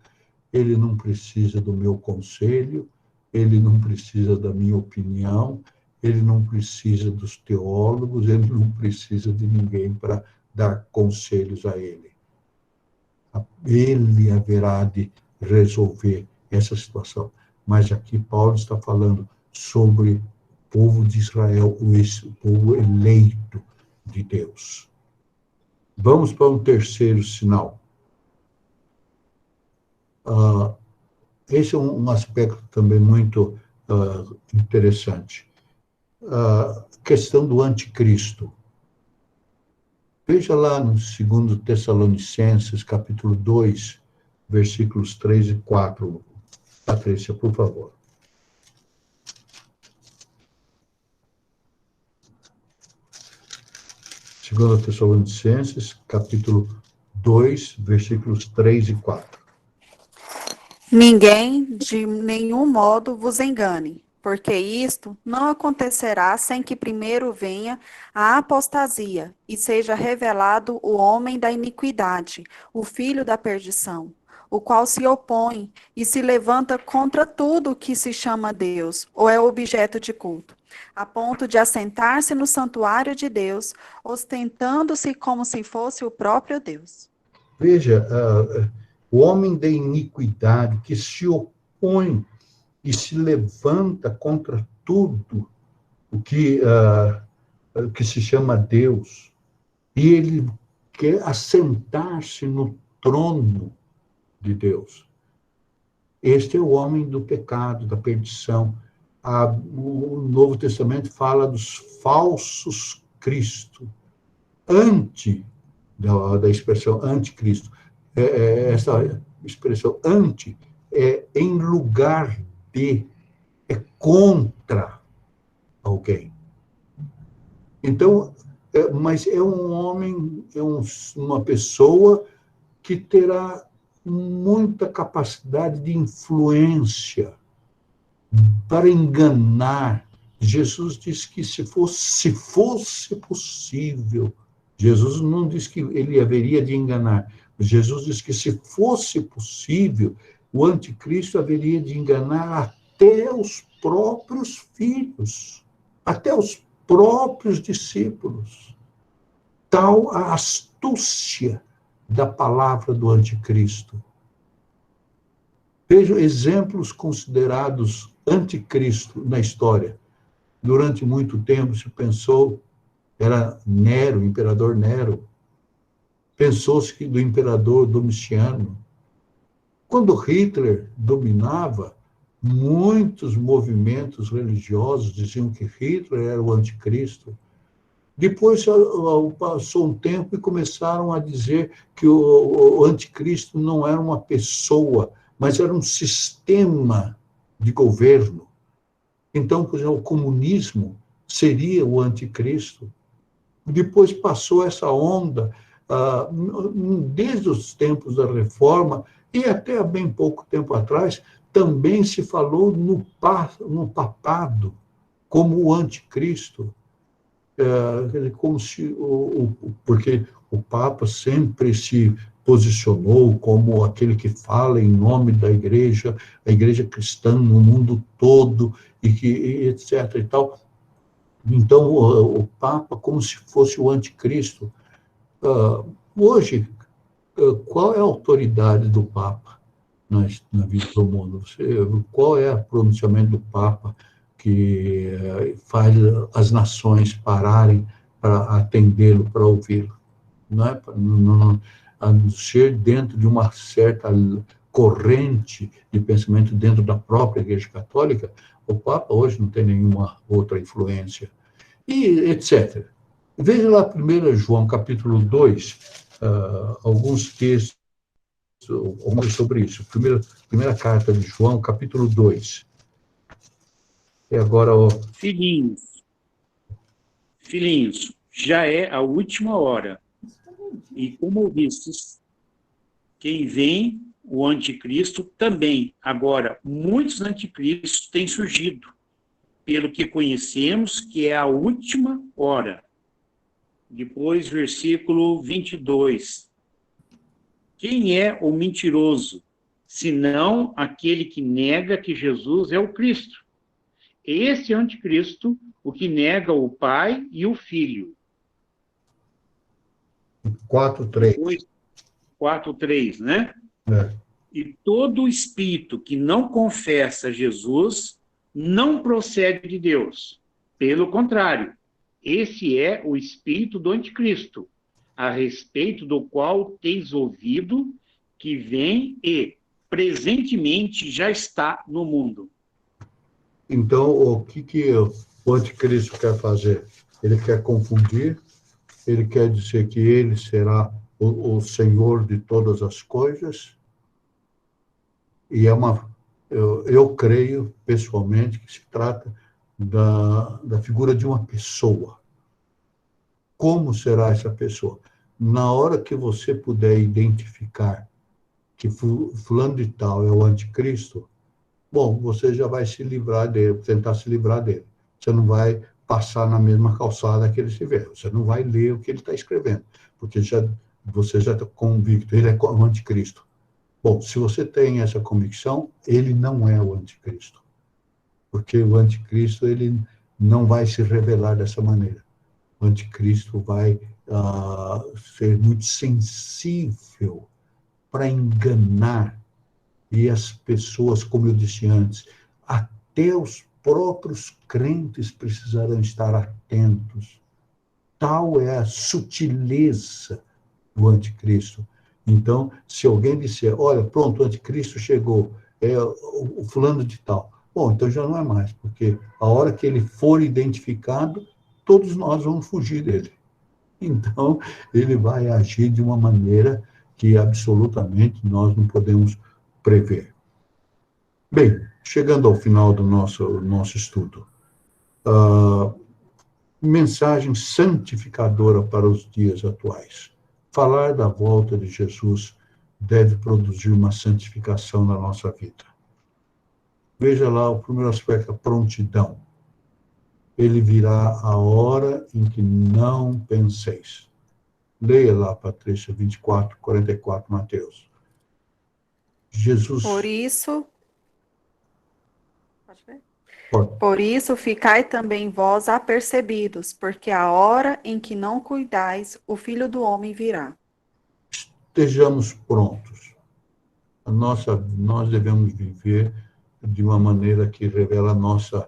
Ele não precisa do meu conselho, ele não precisa da minha opinião, ele não precisa dos teólogos, ele não precisa de ninguém para dar conselhos a ele. Ele haverá de resolver essa situação. Mas aqui Paulo está falando sobre o povo de Israel, o povo eleito de Deus. Vamos para um terceiro sinal. Esse é um aspecto também muito interessante. A questão do anticristo. Veja lá no 2 Tessalonicenses, capítulo 2, versículos 3 e 4. Patrícia, por favor. Segundo Tessalonicenses, capítulo 2, versículos 3 e 4. Ninguém de nenhum modo vos engane, porque isto não acontecerá sem que primeiro venha a apostasia e seja revelado o homem da iniquidade, o filho da perdição, o qual se opõe e se levanta contra tudo que se chama Deus ou é objeto de culto, a ponto de assentar-se no santuário de Deus, ostentando-se como se fosse o próprio Deus. Veja, o homem da iniquidade que se opõe e se levanta contra tudo o que se chama Deus, e ele quer assentar-se no trono de Deus. Este é o homem do pecado, da perdição. O Novo Testamento fala dos falsos Cristo, da expressão anticristo. Essa expressão anti é em lugar de, é contra alguém. Então, mas é um homem, uma pessoa que terá muita capacidade de influência para enganar. Jesus disse que se fosse possível, Jesus não disse que ele haveria de enganar, Jesus disse que se fosse possível, o anticristo haveria de enganar até os próprios filhos, até os próprios discípulos. Tal a astúcia da palavra do anticristo. Vejam exemplos considerados anticristo na história. Durante muito tempo se pensou, era Nero, o imperador Nero. Pensou-se que do imperador Domiciano. Quando Hitler dominava, muitos movimentos religiosos diziam que Hitler era o anticristo. Depois passou um tempo e começaram a dizer que o anticristo não era uma pessoa, mas era um sistema de governo. Então, por exemplo, o comunismo seria o anticristo. Depois passou essa onda, desde os tempos da Reforma, e até há bem pouco tempo atrás, também se falou no papado como o anticristo. Como se porque o Papa sempre se posicionou como aquele que fala em nome da igreja, a igreja cristã no mundo todo, e etc. e tal. Então, o Papa, como se fosse o anticristo. Hoje, qual é a autoridade do Papa na vida do mundo? Qual é o pronunciamento do Papa que faz as nações pararem para atendê-lo, para ouvi-lo? Não é? A não ser dentro de uma certa corrente de pensamento dentro da própria Igreja Católica, o Papa hoje não tem nenhuma outra influência, e etc. Veja lá 1 João, capítulo 2, alguns textos sobre isso. Primeira carta de João, capítulo 2. E agora, Filhinhos, já é a última hora. E como ouvistes, quem vem, o anticristo, também. Agora, muitos anticristos têm surgido, pelo que conhecemos que é a última hora. Depois, versículo 22. Quem é o mentiroso, senão aquele que nega que Jesus é o Cristo? Esse é o anticristo, o que nega o Pai e o Filho. 4:3. 4:3, né? É. E todo espírito que não confessa Jesus não procede de Deus. Pelo contrário, esse é o espírito do anticristo, a respeito do qual tens ouvido que vem e presentemente já está no mundo. Então, o que o anticristo quer fazer? Ele quer confundir, ele quer dizer que ele será o Senhor de todas as coisas, e eu creio, pessoalmente, que se trata da figura de uma pessoa. Como será essa pessoa? Na hora que você puder identificar que fulano de tal é o anticristo, bom, você já vai se livrar dele, tentar se livrar dele. Você não vai passar na mesma calçada que ele se vê. Você não vai ler o que ele está escrevendo, porque você já está convicto, ele é o anticristo. Bom, se você tem essa convicção, ele não é o anticristo, porque o anticristo ele não vai se revelar dessa maneira. O anticristo vai ser muito sensível para enganar, e as pessoas, como eu disse antes, até os próprios crentes precisarão estar atentos. Tal é a sutileza do anticristo. Então, se alguém disser, olha, pronto, o anticristo chegou, é o fulano de tal. Bom, então já não é mais, porque a hora que ele for identificado, todos nós vamos fugir dele. Então, ele vai agir de uma maneira que absolutamente nós não podemos prever. Bem, chegando ao final do nosso estudo, mensagem santificadora para os dias atuais. Falar da volta de Jesus deve produzir uma santificação na nossa vida. Veja lá o primeiro aspecto, a prontidão. Ele virá a hora em que não penseis. Leia lá, Patrícia, 24, 44, Mateus. Jesus... Por isso... Pode ver? Pode. Por isso, ficai também vós apercebidos, porque a hora em que não cuidais, o Filho do Homem virá. Estejamos prontos. Nós devemos viver de uma maneira que revela a nossa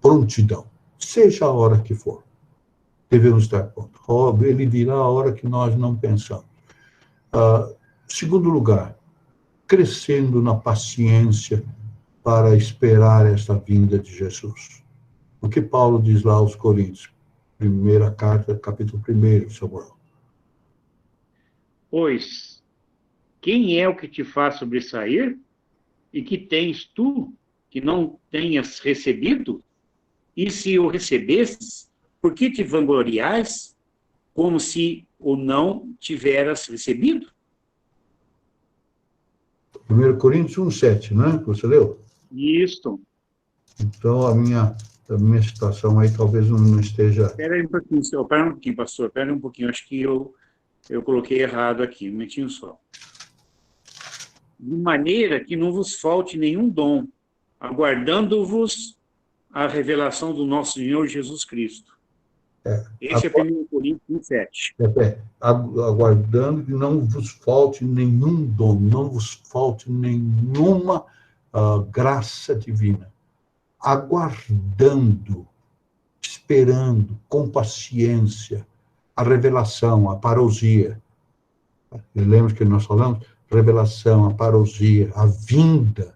prontidão, seja a hora que for. Devemos estar prontos. Ele virá a hora que nós não pensamos. Segundo lugar, crescendo na paciência para esperar esta vinda de Jesus. O que Paulo diz lá aos Coríntios, primeira carta, capítulo 1, Samuel. Pois, quem é o que te faz sobressair? E que tens tu, que não tenhas recebido? E se o recebesses, por que te vangloriais, como se o não tiveras recebido? 1 Coríntios 1,7, não é? Você leu? Isso. Então, a minha citação aí talvez não esteja... Espera aí um pouquinho, pastor. Espera aí um pouquinho. Acho que eu coloquei errado aqui. Um minutinho só. De maneira que não vos falte nenhum dom, aguardando-vos a revelação do nosso Senhor Jesus Cristo. Esse é 1 Coríntios 1,7. Aguardando que não vos falte nenhum dom, não vos falte nenhuma graça divina. Aguardando, esperando, com paciência, a revelação, a parousia. Lembra que nós falamos? Revelação, a parousia, a vinda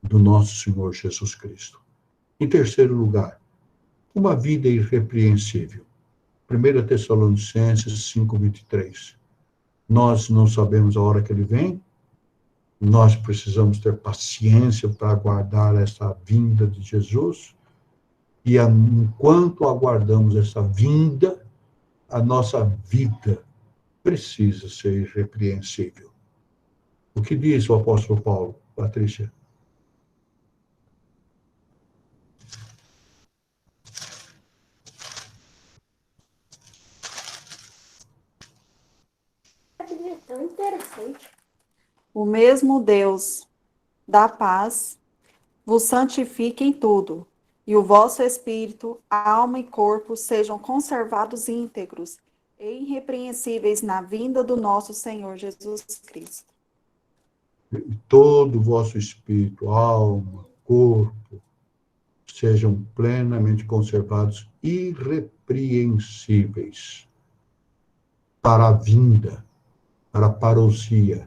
do nosso Senhor Jesus Cristo. Em terceiro lugar, uma vida irrepreensível. 1 Tessalonicenses 5:23. Nós não sabemos a hora que ele vem, nós precisamos ter paciência para aguardar essa vinda de Jesus, e enquanto aguardamos essa vinda, a nossa vida precisa ser irrepreensível. O que diz o apóstolo Paulo, Patrícia? É tão interessante. O mesmo Deus da paz vos santifique em tudo, e o vosso espírito, alma e corpo sejam conservados íntegros e irrepreensíveis na vinda do nosso Senhor Jesus Cristo. Todo o vosso espírito, alma, corpo, sejam plenamente conservados, irrepreensíveis, para a vinda, para a parousia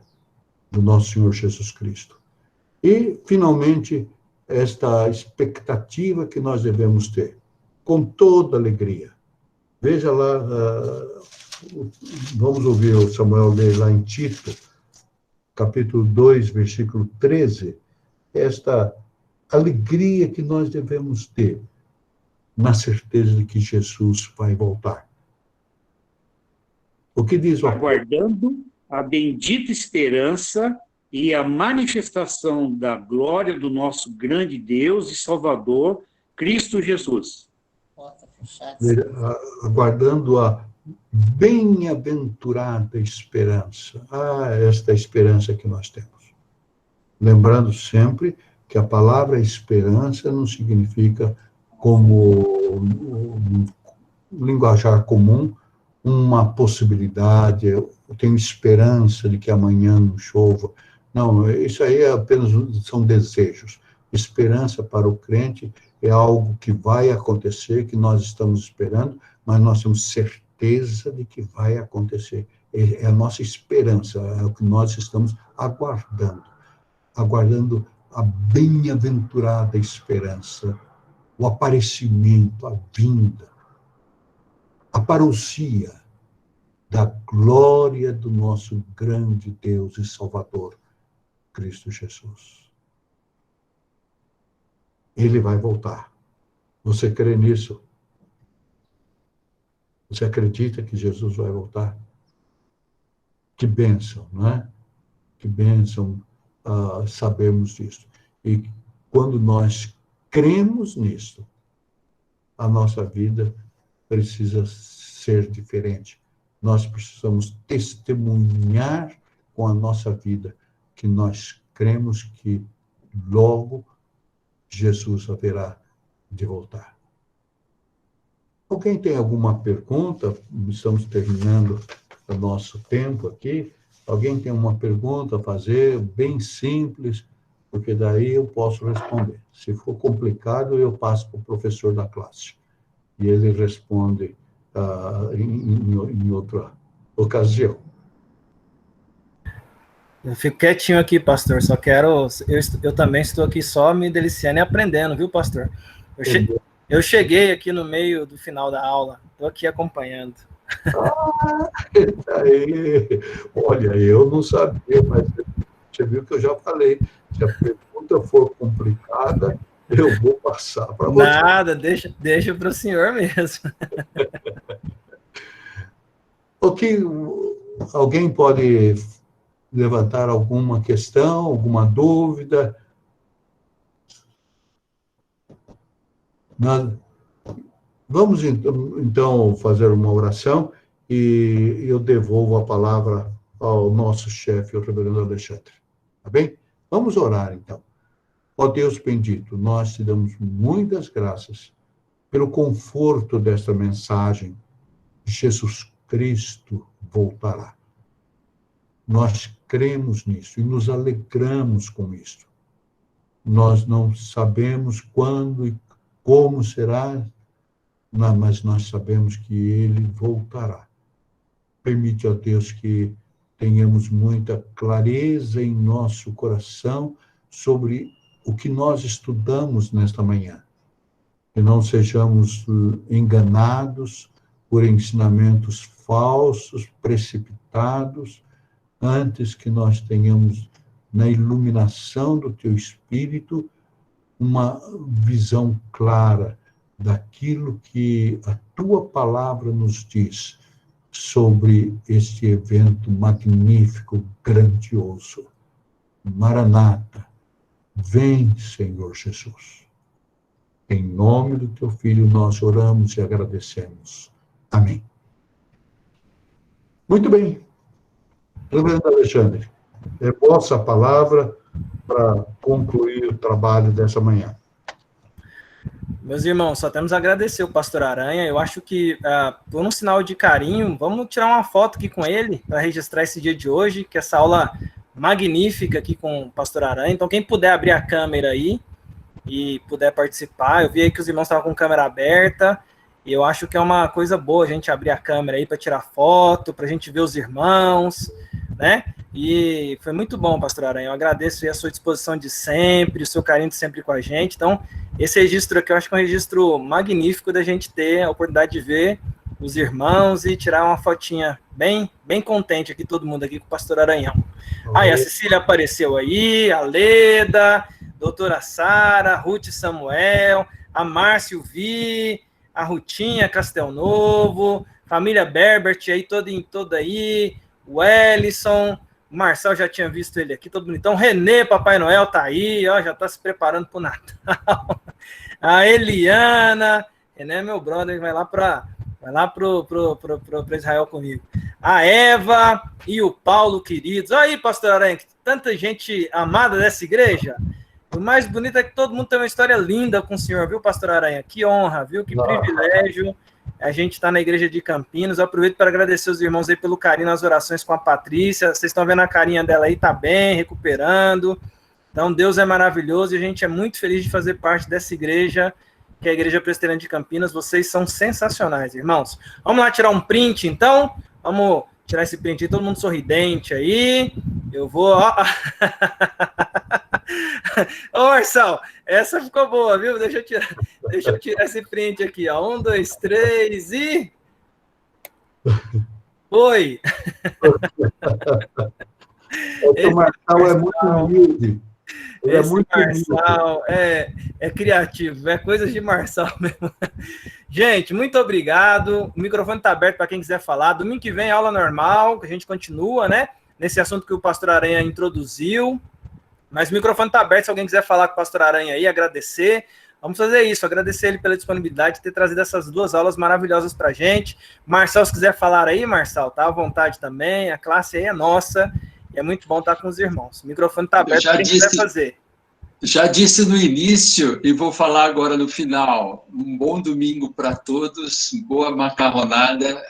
do nosso Senhor Jesus Cristo. E, finalmente, esta expectativa que nós devemos ter, com toda alegria. Veja lá, vamos ouvir o Samuel ler lá em Tito, capítulo 2, versículo 13, esta alegria que nós devemos ter, na certeza de que Jesus vai voltar. O que diz o Aguardando a bendita esperança e a manifestação da glória do nosso grande Deus e Salvador, Cristo Jesus. Aguardando a bem-aventurada esperança. Esta esperança que nós temos. Lembrando sempre que a palavra esperança não significa, como um linguajar comum, uma possibilidade, eu tenho esperança de que amanhã não chova. Não, isso aí são desejos. Esperança para o crente é algo que vai acontecer, que nós estamos esperando, mas nós temos certeza de que vai acontecer. É a nossa esperança, é o que nós estamos aguardando a bem-aventurada esperança, o aparecimento, a vinda, a parousia da glória do nosso grande Deus e Salvador, Cristo Jesus. Ele vai voltar. Você crê nisso? Você acredita que Jesus vai voltar? Que bênção, não é? Que bênção sabermos disso. E quando nós cremos nisso, a nossa vida precisa ser diferente. Nós precisamos testemunhar com a nossa vida que nós cremos que logo Jesus haverá de voltar. Alguém tem alguma pergunta? Estamos terminando o nosso tempo aqui. Alguém tem uma pergunta a fazer, bem simples, porque daí eu posso responder. Se for complicado, eu passo para o professor da classe. E ele responde em outra ocasião. Eu fico quietinho aqui, pastor, só quero... Eu também estou aqui só me deliciando e aprendendo, viu, pastor? Eu cheguei aqui no meio do final da aula, estou aqui acompanhando. Aí, olha, eu não sabia, mas você viu que eu já falei. Se a pergunta for complicada, eu vou passar para você. Nada, deixa para o senhor mesmo. Alguém pode levantar alguma questão, alguma dúvida? Nada. Vamos, então, fazer uma oração e eu devolvo a palavra ao nosso chefe, o reverendo Alexandre. Tá bem? Vamos orar, então. Ó Deus bendito, nós te damos muitas graças pelo conforto desta mensagem. Jesus Cristo voltará. Nós cremos nisso e nos alegramos com isso. Nós não sabemos quando e como será, mas nós sabemos que ele voltará. Permite, ó Deus, que tenhamos muita clareza em nosso coração sobre o que nós estudamos nesta manhã. Que não sejamos enganados por ensinamentos falsos, precipitados, antes que nós tenhamos, na iluminação do teu Espírito, uma visão clara daquilo que a tua palavra nos diz sobre este evento magnífico, grandioso. Maranata, vem, Senhor Jesus. Em nome do teu Filho nós oramos e agradecemos. Amém. Muito bem. Reverendo Alexandre, é vossa palavra para concluir o trabalho dessa manhã. Meus irmãos, só temos a agradecer o pastor Aranha. Eu acho que, por um sinal de carinho, vamos tirar uma foto aqui com ele para registrar esse dia de hoje, que essa aula magnífica aqui com o pastor Aranha. Então, quem puder abrir a câmera aí e puder participar, eu vi aí que os irmãos estavam com a câmera aberta, e eu acho que é uma coisa boa a gente abrir a câmera aí para tirar foto, para a gente ver os irmãos, né? E foi muito bom, pastor Aranha. Eu agradeço aí a sua disposição de sempre, o seu carinho de sempre com a gente. Então, esse registro aqui eu acho que é um registro magnífico da gente ter a oportunidade de ver os irmãos e tirar uma fotinha bem, bem contente aqui, todo mundo aqui com o pastor Aranhão. Aí a Cecília apareceu aí, a Leda, doutora Sara, Ruth Samuel, a Márcio Vi, a Rutinha Castelnovo, família Berbert aí, toda aí, o Ellison, O Marcel já tinha visto ele aqui, todo bonitão. Renê, Papai Noel, tá aí, ó, já tá se preparando pro Natal. A Eliana, Renê é meu brother, vai lá para Israel comigo. A Eva e o Paulo, queridos. Olha aí, pastor Aranha, que tanta gente amada dessa igreja. O mais bonito é que todo mundo tem uma história linda com o senhor, viu, pastor Aranha? Que honra, viu? Que privilégio. A gente está na igreja de Campinas. Eu aproveito para agradecer os irmãos aí pelo carinho nas orações com a Patrícia. Vocês estão vendo a carinha dela aí, tá bem, recuperando. Então, Deus é maravilhoso e a gente é muito feliz de fazer parte dessa igreja, que é a Igreja Presbiteriana de Campinas. Vocês são sensacionais, irmãos. Vamos lá tirar um print, então? Vamos tirar esse print aí, todo mundo sorridente aí. Eu vou... Ó. Ô, Marçal, essa ficou boa, viu? Deixa eu tirar esse print aqui, ó. 1, 2, 3 e... Foi! O Marçal é muito humilde. Ele Esse é muito Marçal é criativo, é coisas de Marçal mesmo. Gente, muito obrigado. O microfone está aberto para quem quiser falar. Domingo que vem, aula normal, que a gente continua, né? Nesse assunto que o pastor Aranha introduziu. Mas o microfone está aberto se alguém quiser falar com o pastor Aranha aí, agradecer. Vamos fazer isso, agradecer ele pela disponibilidade de ter trazido essas 2 aulas maravilhosas para a gente. Marçal, se quiser falar aí, Marçal, tá à vontade também. A classe aí é nossa. É muito bom estar com os irmãos. O microfone está aberto para quem quiser fazer. Já disse no início e vou falar agora no final. Um bom domingo para todos, boa macarronada.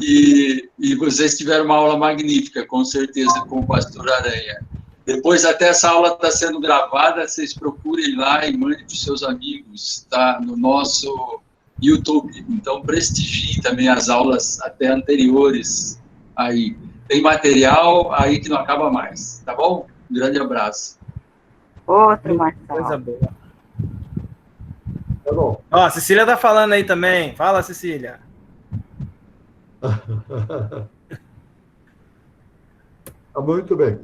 E vocês tiveram uma aula magnífica, com certeza, com o pastor Aranha. Depois, até essa aula está sendo gravada, vocês procurem lá e mandem para os seus amigos, tá? No nosso YouTube. Então, prestigiem também as aulas até anteriores aí. Tem material aí que não acaba mais, tá bom? Um grande abraço. Outro, Marcelo. Coisa boa. Tá bom. Ó, a Cecília tá falando aí também. Fala, Cecília. Muito bem.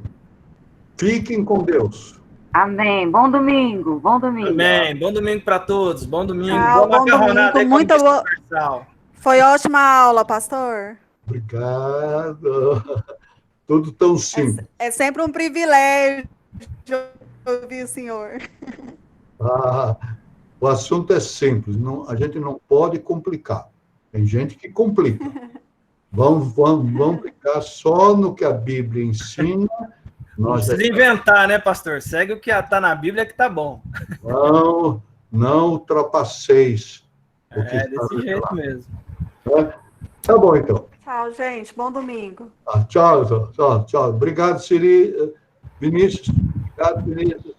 Fiquem com Deus. Amém. Bom domingo. Bom domingo. Amém. Bom domingo para todos. Bom domingo. Tchau, Boa bom macarronada domingo. aí, Muita boa. Marçal. Foi ótima aula, pastor. Obrigado. Tudo tão simples. É sempre um privilégio ouvir o senhor. O assunto é simples. A gente não pode complicar. Tem gente que complica. Vamos ficar só no que a Bíblia ensina. Não precisa inventar, né, pastor? Segue o que está na Bíblia que tá bom. Não ultrapasseis o que está desse jeito mesmo. Tá bom, então. Tchau, gente. Bom domingo. Tchau. Obrigado, Siri. Vinícius. Obrigado, Vinícius.